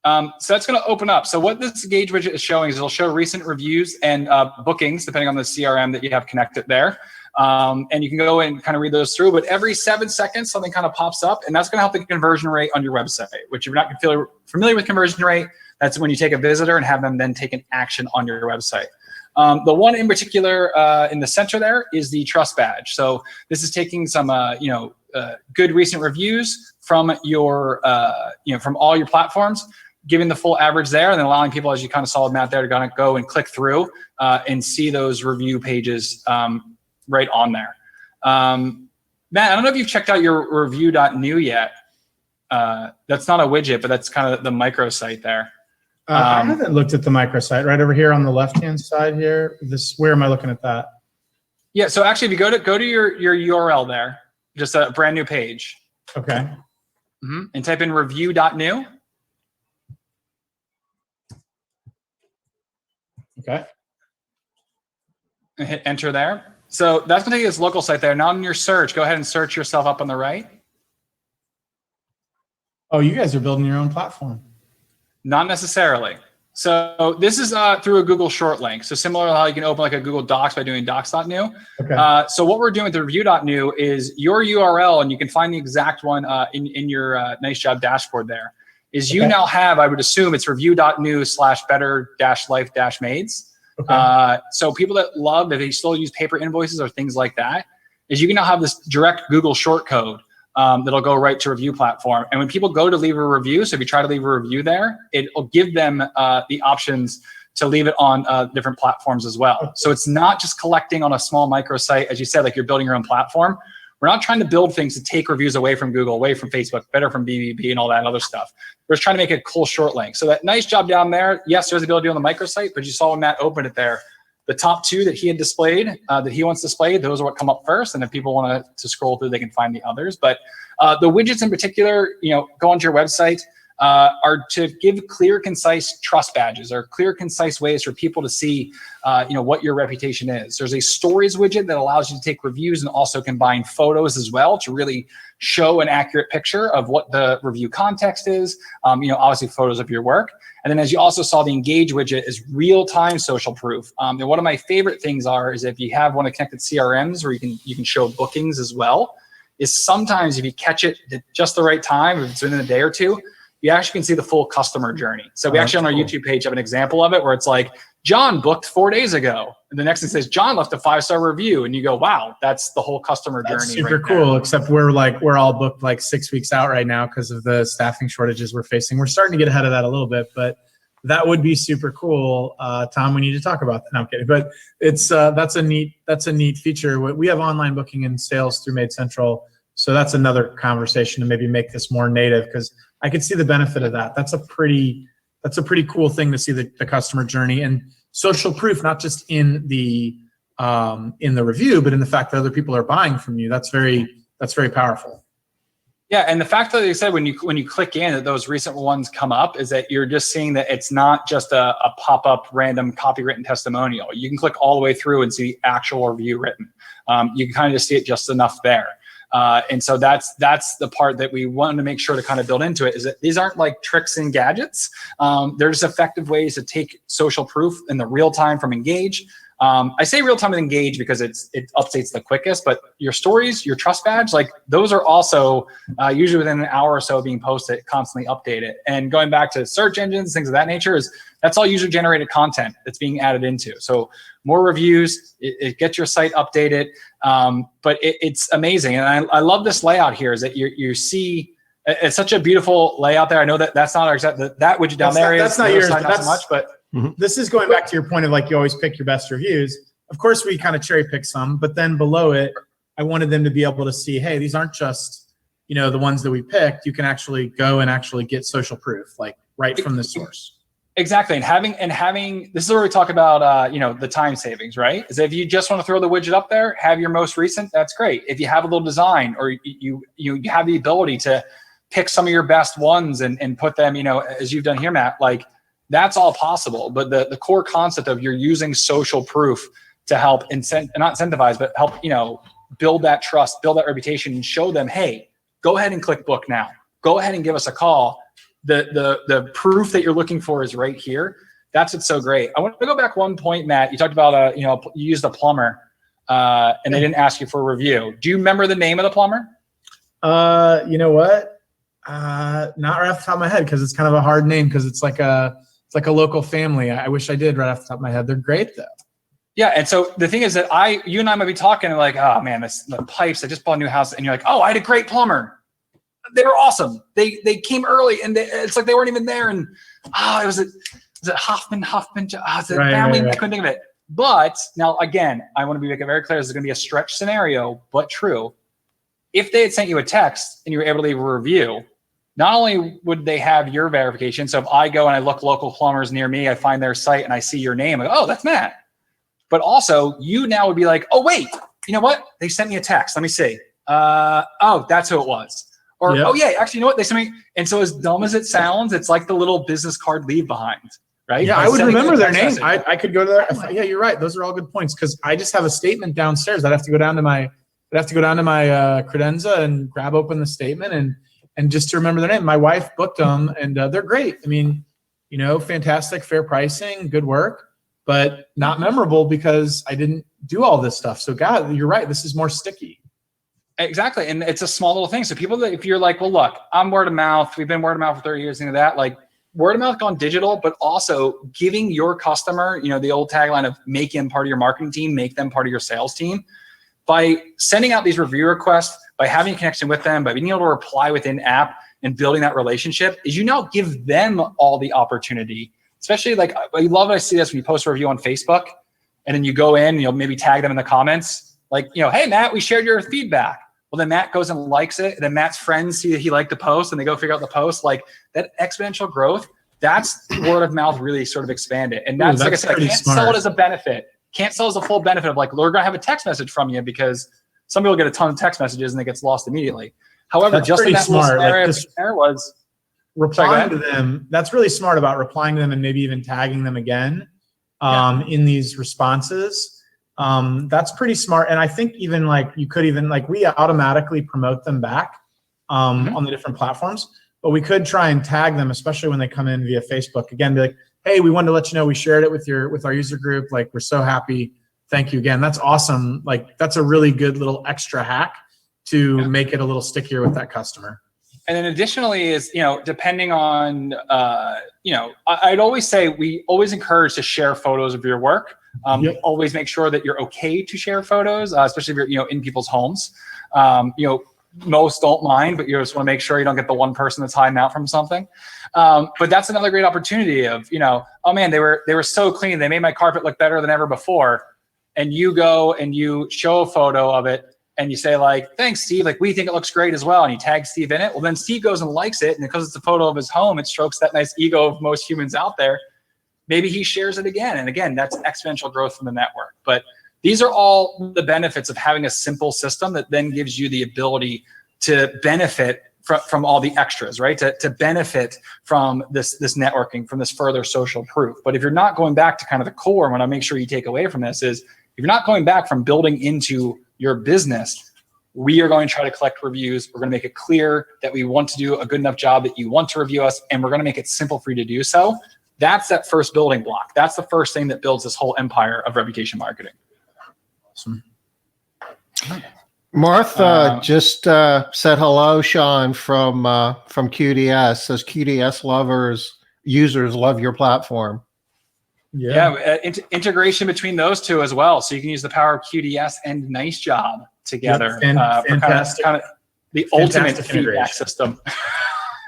So that's going to open up. So what this Engage widget is showing is it'll show recent reviews and bookings, depending on the CRM that you have connected there. And you can go and kind of read those through, but every 7 seconds, something kind of pops up, and that's going to help the conversion rate on your website, which if you're not familiar with conversion rate, that's when you take a visitor and have them then take an action on your website. The one in particular in the center there is the trust badge. So this is taking some, good recent reviews from your, from all your platforms, giving the full average there, and then allowing people, as you kind of saw with Matt there, to go and click through and see those review pages right on there. Matt, I don't know if you've checked out your review.new yet. That's not a widget, but that's kind of the microsite there.
I haven't looked at the microsite. Right over here on the left-hand side here. Where am I looking at that? Yeah,
so actually, if you go to your URL there, just a brand new page.
Okay.
And type in review.new.
Okay.
And hit enter there. So that's going to take you to this local site there. Now in your search, go ahead and search yourself up on the right.
Oh, you guys are building your own platform.
Not necessarily. So this is through a Google short link. So similar to how you can open like a Google Docs by doing docs.new.
Okay.
So what we're doing with the review.new is your URL, and you can find the exact one in your NiceJob dashboard there, is you now have, I would assume it's review.new/better-life-maids.
Okay.
So people that love, if they still use paper invoices or things like that, is you can now have this direct Google short code that'll go right to review platform. And when people go to leave a review, so if you try to leave a review there, it'll give them the options to leave it on different platforms as well. So it's not just collecting on a small microsite, as you said, like you're building your own platform. We're not trying to build things to take reviews away from Google, away from Facebook, better from BBB and all that other stuff. We're just trying to make a cool short link. So that NiceJob down there, yes, there's the ability on the microsite, but you saw when Matt opened it there, the top two that he had displayed, that he wants displayed, those are what come up first. And if people want to scroll through, they can find the others. But the widgets in particular, go onto your website. are to give clear, concise trust badges, or clear, concise ways for people to see, what your reputation is. There's a stories widget that allows you to take reviews and also combine photos as well to really show an accurate picture of what the review context is. Obviously photos of your work. And then, as you also saw, the engage widget is real-time social proof. And one of my favorite things is if you have one of the connected CRMs where you can show bookings as well, is sometimes if you catch it at just the right time, if it's within a day or two, you actually can see the full customer journey. So we actually on our YouTube page have an example of it where it's like, John booked 4 days ago. And the next thing says, John left a 5-star review. And you go, wow, that's the whole customer journey.
That's super cool, except we're all booked like 6 weeks out right now because of the staffing shortages we're facing. We're starting to get ahead of that a little bit, but that would be super cool. Tom, we need to talk about that. No, I'm kidding. But it's that's a neat feature. We have online booking and sales through Maid Central. So that's another conversation to maybe make this more native, because I could see the benefit of that. That's a pretty cool thing to see the customer journey and social proof, not just in the review, but in the fact that other people are buying from you. That's very powerful.
Yeah, and the fact that they said when you click in that those recent ones come up is that you're just seeing that it's not just a pop-up random copywritten testimonial. You can click all the way through and see the actual review written. You can kind of just see it just enough there. And so that's the part that we wanted to make sure to kind of build into it, is that these aren't like tricks and gadgets. They're just effective ways to take social proof in the real time from Engage. I say real time with Engage because it updates the quickest, but your stories, your trust badge, like those are also usually within an hour or so being posted, constantly updated. And going back to search engines, things of that nature, that's all user generated content that's being added into. So more reviews, it gets your site updated, but it's amazing. And I love this layout here, is that you see, it's such a beautiful layout there. I know that's not our exact, that widget down there
that's not yours,
not so much, but
this is going back to your point of like, you always pick your best reviews. Of course, we kind of cherry pick some, but then below it, I wanted them to be able to see, hey, these aren't just, the ones that we picked. You can actually go and actually get social proof, like right from the source.
Exactly. And having this is where we talk about, the time savings, right? Is if you just want to throw the widget up there, have your most recent, that's great. If you have a little design, or you have the ability to pick some of your best ones and put them, as you've done here, Matt, like that's all possible. But the core concept of you're using social proof to help not incentivize, but help, build that trust, build that reputation, and show them, hey, go ahead and click book now. Go ahead and give us a call. The proof that you're looking for is right here. That's what's so great. I want to go back one point, Matt. You talked about you used a plumber, and they didn't ask you for a review. Do you remember the name of the plumber?
You know what? Not right off the top of my head, because it's kind of a hard name, because it's like a local family. I wish I did right off the top of my head. They're great though. Yeah,
and so the thing is that you and I might be talking and like, oh man, the pipes. I just bought a new house, and you're like, oh, I had a great plumber. They were awesome. They came early, and it's like they weren't even there. And was it Hoffman? It's a family. Right. I couldn't think of it. But now again, I want to make it very clear. This is going to be a stretch scenario, but true. If they had sent you a text and you were able to leave a review, not only would they have your verification. So if I go and I look local plumbers near me, I find their site and I see your name. I go, oh, that's Matt. But also, you now would be like, oh wait, you know what? They sent me a text. Let me see. Oh, that's who it was. Or, oh yeah, actually, you know what? They sent me. And so as dumb as it sounds, it's like the little business card leave behind, right?
Yeah, I would remember their name. I could go to there. Yeah, you're right. Those are all good points, because I just have a statement downstairs. I'd have to go down to my credenza and grab open the statement and just to remember their name. My wife booked them, and they're great. I mean, fantastic, fair pricing, good work, but not memorable because I didn't do all this stuff. So God, you're right. This is more sticky.
Exactly. And it's a small little thing. So people, if you're like, well, look, I'm word of mouth. We've been word of mouth for 30 years into that, like word of mouth gone digital, but also giving your customer, the old tagline of make them part of your marketing team, make them part of your sales team. By sending out these review requests, by having a connection with them, by being able to reply within app and building that relationship, is you now give them all the opportunity. Especially like, I love it. I see this when you post a review on Facebook and then you go in and you'll maybe tag them in the comments. Like, hey, Matt, we shared your feedback. Well, then Matt goes and likes it. And then Matt's friends see that he liked the post and they go figure out the post. Like that exponential growth, that's word of mouth really sort of expanded. And that's like I said, I can't sell it as a benefit. Can't sell as a full benefit of like, we're going to have a text message from you, because some people get a ton of text messages and it gets lost immediately. However,
that's
just in that
smart.
little scenario was,
replying to them, that's really smart about replying to them and maybe even tagging them again in these responses. That's pretty smart. And I think even like you could even like we automatically promote them back on the different platforms, but we could try and tag them, especially when they come in via Facebook. Again, be like, hey, we wanted to let you know we shared it with our user group. Like, we're so happy. Thank you again. That's awesome. Like, that's a really good little extra hack to make it a little stickier with that customer.
And then additionally is, depending on, I'd always say we always encourage to share photos of your work. Always make sure that you're okay to share photos, especially if you're, in people's homes. Most don't mind, but you just want to make sure you don't get the one person that's hiding out from something. But that's another great opportunity of, oh man, they were so clean. They made my carpet look better than ever before. And you go and you show a photo of it and you say like, thanks, Steve. Like, we think it looks great as well. And you tag Steve in it. Well, then Steve goes and likes it. And because it's a photo of his home, it strokes that nice ego of most humans out there. Maybe he shares it again. And again, that's exponential growth from the network. But these are all the benefits of having a simple system that then gives you the ability to benefit from all the extras, right? To benefit from this networking, from this further social proof. But if you're not going back to kind of the core, what I make sure you take away from this is, if you're not going back from building into your business, we are going to try to collect reviews. We're going to make it clear that we want to do a good enough job that you want to review us, and we're going to make it simple for you to do so. That's that first building block. That's the first thing that builds this whole empire of reputation marketing.
Awesome.
Martha just said hello, Shawn, from QDS. Says QDS users love your platform.
Integration between those two as well. So you can use the power of QDS and NiceJob together for kind of the ultimate feedback system.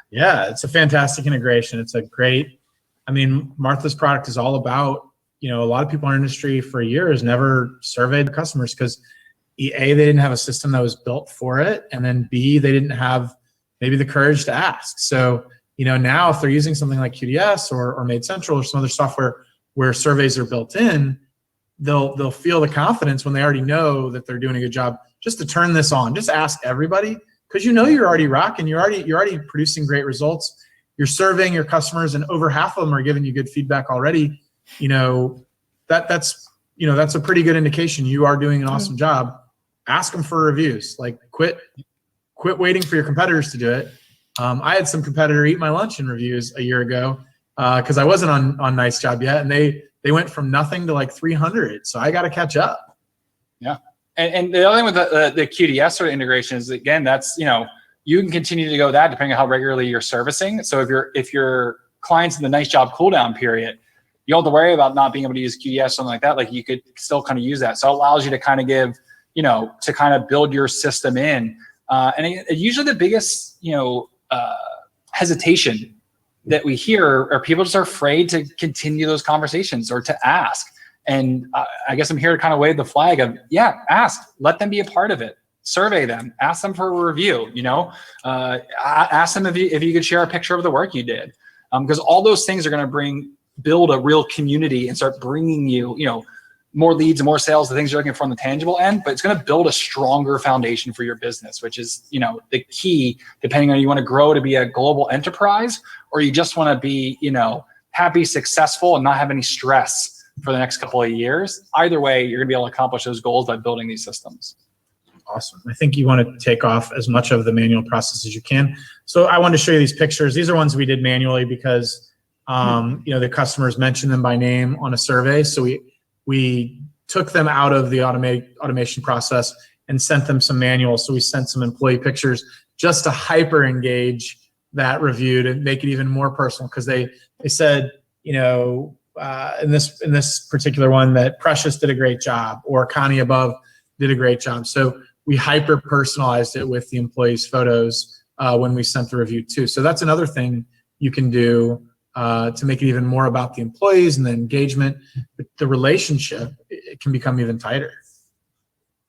Yeah, it's a fantastic integration. It's a great, Martha's product is all about, a lot of people in our industry for years never surveyed customers because A, they didn't have a system that was built for it. And then B, they didn't have maybe the courage to ask. So, now if they're using something like QDS or Maid Central or some other software where surveys are built in, they'll feel the confidence when they already know that they're doing a good job just to turn this on. Just ask everybody, because you're already rocking. You're already producing great results. You're surveying your customers, and over half of them are giving you good feedback already. That's a pretty good indication you are doing an awesome job. Ask them for reviews. Like, quit waiting for your competitors to do it. I had some competitor eat my lunch in reviews a year ago because I wasn't on NiceJob yet, and they went from nothing to like 300. So I got to catch up.
Yeah, and the other thing with the QDS sort of integration is, again, that's you can continue to go that depending on how regularly you're servicing. So if your client's in the NiceJob cooldown period, you don't have to worry about not being able to use QDS or something like that. Like, you could still kind of use that. So it allows you to kind of give, to kind of build your system in. And usually the biggest, hesitation that we hear are people just are afraid to continue those conversations or to ask. And I guess I'm here to kind of wave the flag of, ask, let them be a part of it. Survey them, ask them for a review, ask them if you could share a picture of the work you did. Because all those things are going to build a real community and start bringing you, more leads and more sales, the things you're looking for on the tangible end, but it's going to build a stronger foundation for your business, which is, the key, depending on you want to grow to be a global enterprise, or you just want to be, happy, successful, and not have any stress for the next couple of years. Either way, you're going to be able to accomplish those goals by building these systems.
Awesome. I think you want to take off as much of the manual process as you can. So I wanted to show you these pictures. These are ones we did manually because, the customers mentioned them by name on a survey. So we took them out of the automation process and sent them some manuals. So we sent some employee pictures just to hyper engage that review to make it even more personal. Because they said, in this particular one, that Precious did a great job, or Connie above did a great job. So we hyper personalized it with the employees' photos when we sent the review too. So that's another thing you can do to make it even more about the employees and the engagement. The relationship, it can become even tighter.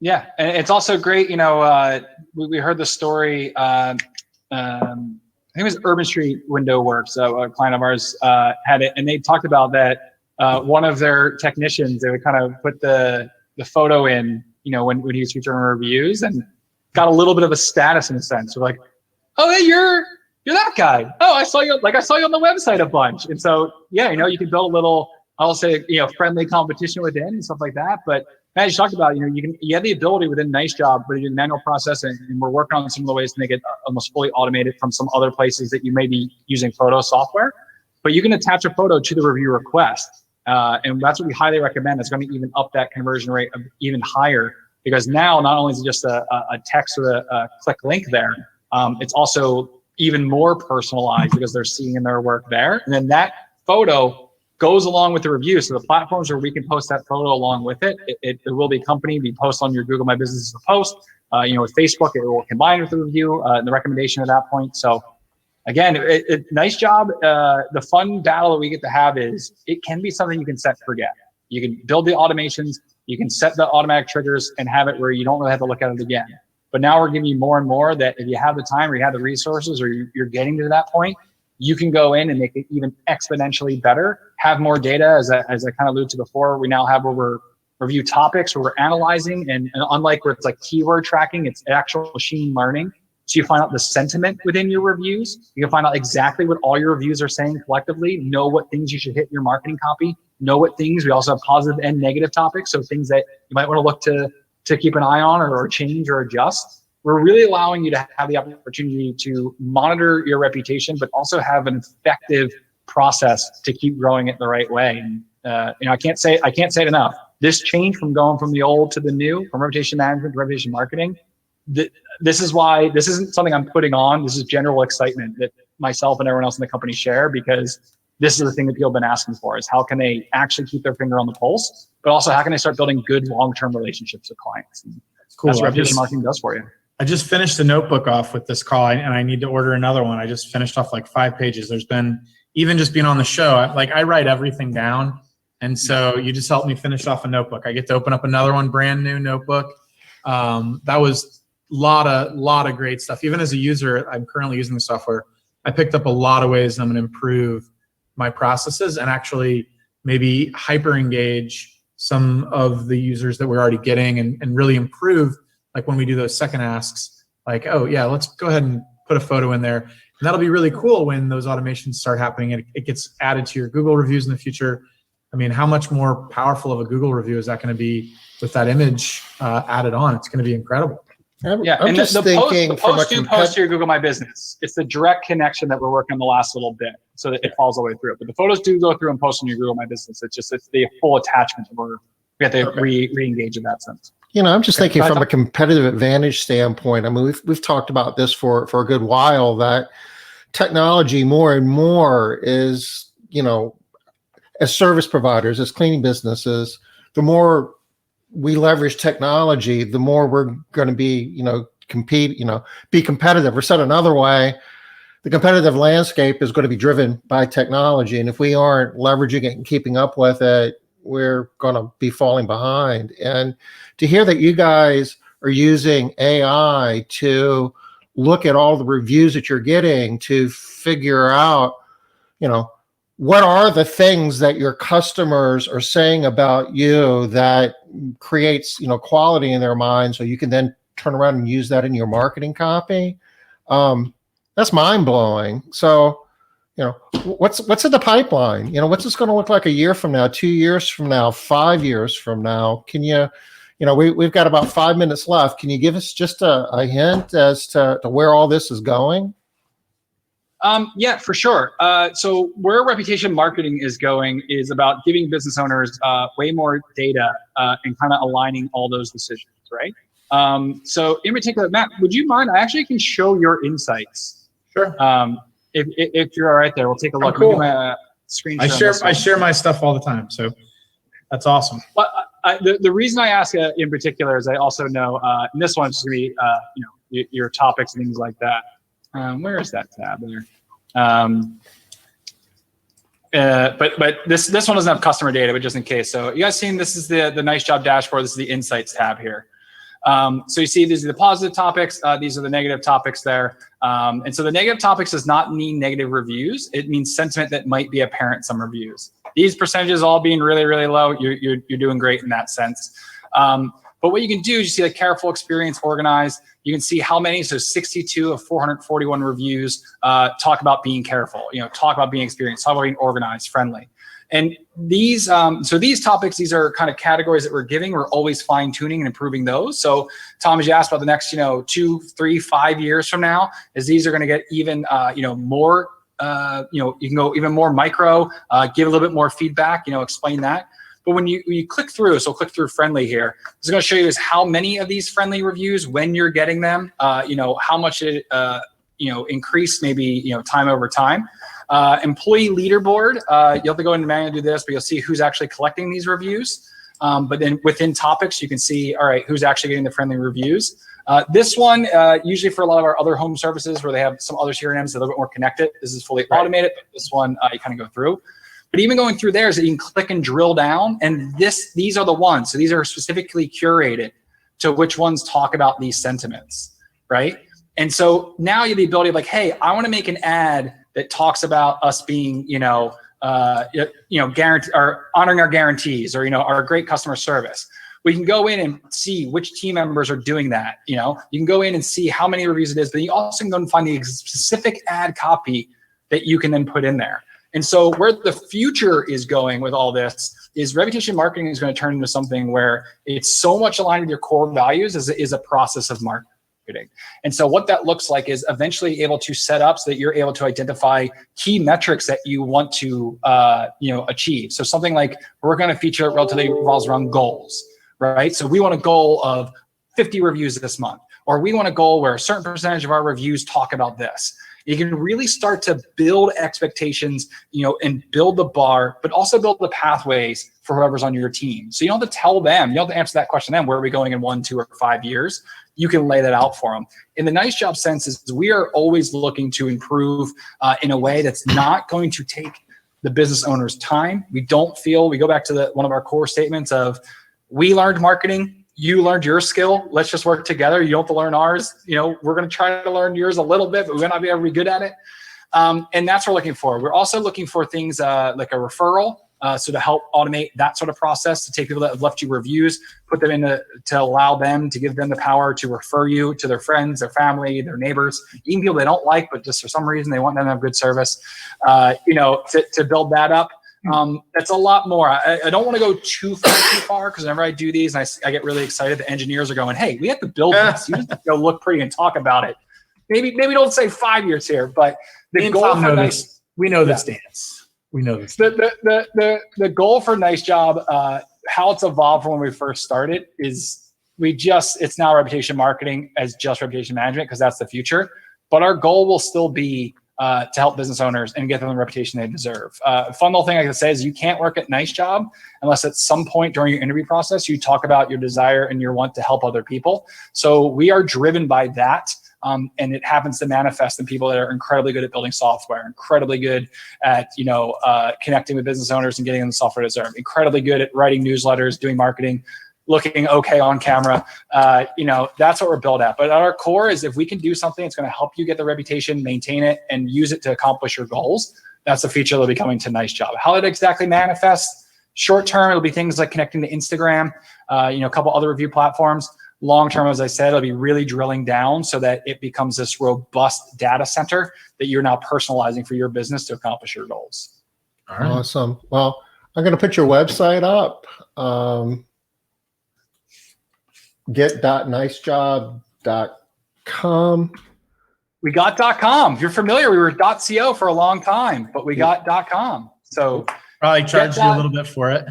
Yeah, and it's also great. We heard the story. I think it was Urban Street Window Works. A client of ours had it, and they talked about that. One of their technicians, they would kind of put the photo in, when he was featuring reviews, and got a little bit of a status in a sense. So like, oh, hey, you're that guy. Oh, I saw you on the website a bunch. And so, yeah, you can build a little, I'll say, friendly competition within and stuff like that. But as you talked about, you have the ability within NiceJob, but you do manual processing, and we're working on some of the ways to make it almost fully automated from some other places that you may be using photo software. But you can attach a photo to the review request. And that's what we highly recommend. It's going to even up that conversion rate even higher, because now not only is it just a text with a click link there, it's also even more personalized because they're seeing their work there. And then that photo goes along with the review. So the platforms where we can post that photo along with it, it will be accompanied. We post on your Google My Business as a post. With Facebook, it will combine with the review and the recommendation at that point. So again, NiceJob. The fun battle that we get to have is it can be something you can set and forget. You can build the automations, you can set the automatic triggers and have it where you don't really have to look at it again. But now we're giving you more and more that if you have the time or you have the resources or you're getting to that point, you can go in and make it even exponentially better, have more data. As I kind of alluded to before, we now have where we're review topics, where we're analyzing, and unlike where it's like keyword tracking, it's actual machine learning. So you find out the sentiment within your reviews. You can find out exactly what all your reviews are saying collectively, know what things you should hit in your marketing copy, know what things, we also have positive and negative topics. So things that you might want to look to keep an eye on or change or adjust. We're really allowing you to have the opportunity to monitor your reputation, but also have an effective process to keep growing it the right way. And, I can't say it enough. This change from going from the old to the new, from reputation management to reputation marketing, this is why this isn't something I'm putting on. This is general excitement that myself and everyone else in the company share, because this is the thing that people have been asking for, is how can they actually keep their finger on the pulse, but also how can they start building good long-term relationships with clients. And
cool.
That's what reputation marketing does for you.
I just finished a notebook off with this call, and I need to order another one. I just finished off like 5 pages. There's been, even just being on the show, I write everything down. And so you just helped me finish off a notebook. I get to open up another one, brand new notebook. That was a lot of great stuff. Even as a user, I'm currently using the software. I picked up a lot of ways I'm going to improve my processes and actually maybe hyper engage some of the users that we're already getting, and really improve. Like when we do those second asks, like, oh yeah, let's go ahead and put a photo in there. And that'll be really cool when those automations start happening and it gets added to your Google reviews in the future. I mean, how much more powerful of a Google review is that going to be with that image added on? It's going to be incredible.
Yeah,
I'm
and
just
the
thinking
post do post to your Google My Business. It's the direct connection that we're working on the last little bit, so that it falls all the way through. But the photos do go through and post on your Google My Business. It's the full attachment that we have to re-engage in that sense.
I'm just thinking from a competitive advantage standpoint. I mean, we've talked about this for a good while, that technology more and more is, as service providers, as cleaning businesses, the more we leverage technology, the more we're going to be, be competitive. Or said another way, the competitive landscape is going to be driven by technology. And if we aren't leveraging it and keeping up with it, we're going to be falling behind. And to hear that you guys are using AI to look at all the reviews that you're getting to figure out, what are the things that your customers are saying about you that creates, quality in their mind, so you can then turn around and use that in your marketing copy. That's mind blowing. So, what's in the pipeline? What's this going to look like a year from now, 2 years from now, 5 years from now? Can you, we've got about 5 minutes left. Can you give us just a hint as to where all this is going?
Yeah, for sure. So where reputation marketing is going is about giving business owners way more data and kind of aligning all those decisions, right? So in particular, Matt, would you mind? I actually can show your insights.
Sure.
If you're all right there, we'll take a look.
Oh, cool.
My screen
I share my stuff all the time, so that's awesome.
Well, the reason I ask in particular is I also know, and this one's going to be your topics and things like that. Where is that tab there? But this one doesn't have customer data, but just in case. So you guys seen, this is the NiceJob dashboard. This is the insights tab here. So you see these are the positive topics. These are the negative topics there. And so the negative topics does not mean negative reviews. It means sentiment that might be apparent in some reviews. These percentages all being really, really low, you're doing great in that sense. But But what you can do is you see like careful, experienced, organized. You can see how many, so 62 of 441 reviews talk about being careful, talk about being experienced, talk about being organized, friendly. And these, so these topics, these are kind of categories that we're giving. We're always fine tuning and improving those. So Tom, as you asked about the next, 2, 3, 5 years from now, is these are going to get even, more, you can go even more micro, give a little bit more feedback, explain that. But when you click through, so click through friendly here, it's going to show you is how many of these friendly reviews, when you're getting them, how much it, increased maybe, time over time. Employee leaderboard, you'll have to go in and manually do this, but you'll see who's actually collecting these reviews. But then within topics, you can see, all right, who's actually getting the friendly reviews. This one, usually for a lot of our other home services where they have some other CRMs that are a little bit more connected, this is fully automated, but this one, you kind of go through. But even going through there is that you can click and drill down, and these are the ones. So these are specifically curated to which ones talk about these sentiments, right? And so now you have the ability of like, hey, I want to make an ad that talks about us being, guarantee or honoring our guarantees, or our great customer service. We can go in and see which team members are doing that. You can go in and see how many reviews it is, but you also can go and find the specific ad copy that you can then put in there. And so where the future is going with all this is reputation marketing is going to turn into something where it's so much aligned with your core values as it is a process of marketing. And so what that looks like is eventually able to set up so that you're able to identify key metrics that you want to achieve. So something like we're going to feature relatively revolves around goals, right? So we want a goal of 50 reviews this month, or we want a goal where a certain percentage of our reviews talk about this. You can really start to build expectations, and build the bar, but also build the pathways for whoever's on your team. So you don't have to tell them, you don't have to answer that question to them, where are we going in 1, 2, or 5 years? You can lay that out for them. In the NiceJob sense is we are always looking to improve in a way that's not going to take the business owner's time. We go back to one of our core statements of, we learned marketing, you learned your skill. Let's just work together. You don't have to learn ours. We're going to try to learn yours a little bit, but we're not going to be good at it. And that's what we're looking for. We're also looking for things like a referral. So to help automate that sort of process, to take people that have left you reviews, put them to allow them, to give them the power to refer you to their friends, their family, their neighbors, even people they don't like, but just for some reason they want them to have good service, to build that up. That's a lot more. I don't want to go too far because whenever I do these, I get really excited. The engineers are going, hey, we have to build this. You just have to go look pretty and talk about it. Maybe don't say 5 years here, but the goal for NiceJob,
we know this dance. We know this.
The goal for NiceJob, how it's evolved from when we first started is it's now reputation marketing as just reputation management because that's the future. But our goal will still be to help business owners and get them the reputation they deserve. Fun little thing I can say is you can't work at NiceJob unless at some point during your interview process, you talk about your desire and your want to help other people. So we are driven by that. And it happens to manifest in people that are incredibly good at building software, incredibly good at, connecting with business owners and getting them the software they deserve, incredibly good at writing newsletters, doing marketing, looking okay on camera. That's what we're built at. But at our core is if we can do something that's going to help you get the reputation, maintain it, and use it to accomplish your goals, that's a feature that'll be coming to NiceJob. How it exactly manifests, short term, it'll be things like connecting to Instagram, a couple other review platforms. Long term, as I said, it'll be really drilling down so that it becomes this robust data center that you're now personalizing for your business to accomplish your goals.
All right. Awesome. Well, I'm going to put your website up. Get.nicejob.com.
We got .com. If you're familiar, we were .co for a long time, but we got .com. So
probably charged you a little bit for it.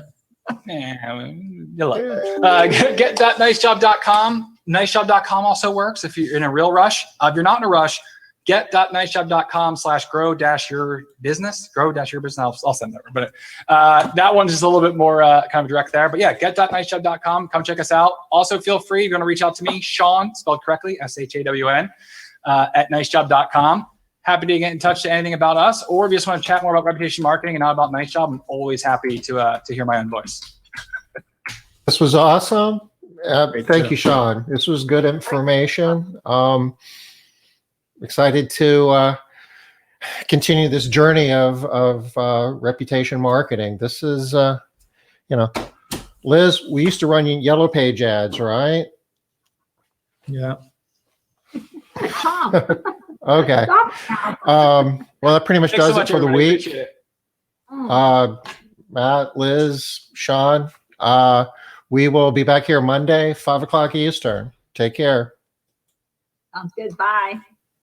Get.nicejob.com. NiceJob.com also works if you're in a real rush. If you're not in a rush, get.nicejob.com/grow-your-business. Grow-your-business. I'll send that over. But that one's just a little bit more kind of direct there. But yeah, get.nicejob.com. Come check us out. Also, feel free if you want to reach out to me, Shawn, spelled correctly, SHAWN, at nicejob.com. Happy to get in touch to anything about us, or if you just want to chat more about reputation marketing and not about NiceJob, I'm always happy to hear my own voice.
This was awesome. Thank you, Shawn. This was good information. Excited to continue this journey of reputation marketing. This is, Liz, we used to run yellow page ads, right?
Yeah.
Tom,
Okay.
stop now.
Well, that pretty much
Thanks so
does it
much,
for the
everybody.
week.
Appreciate it.
Matt, Liz, Shawn, we will be back here Monday, 5 o'clock Eastern. Take care.
Sounds good. Bye.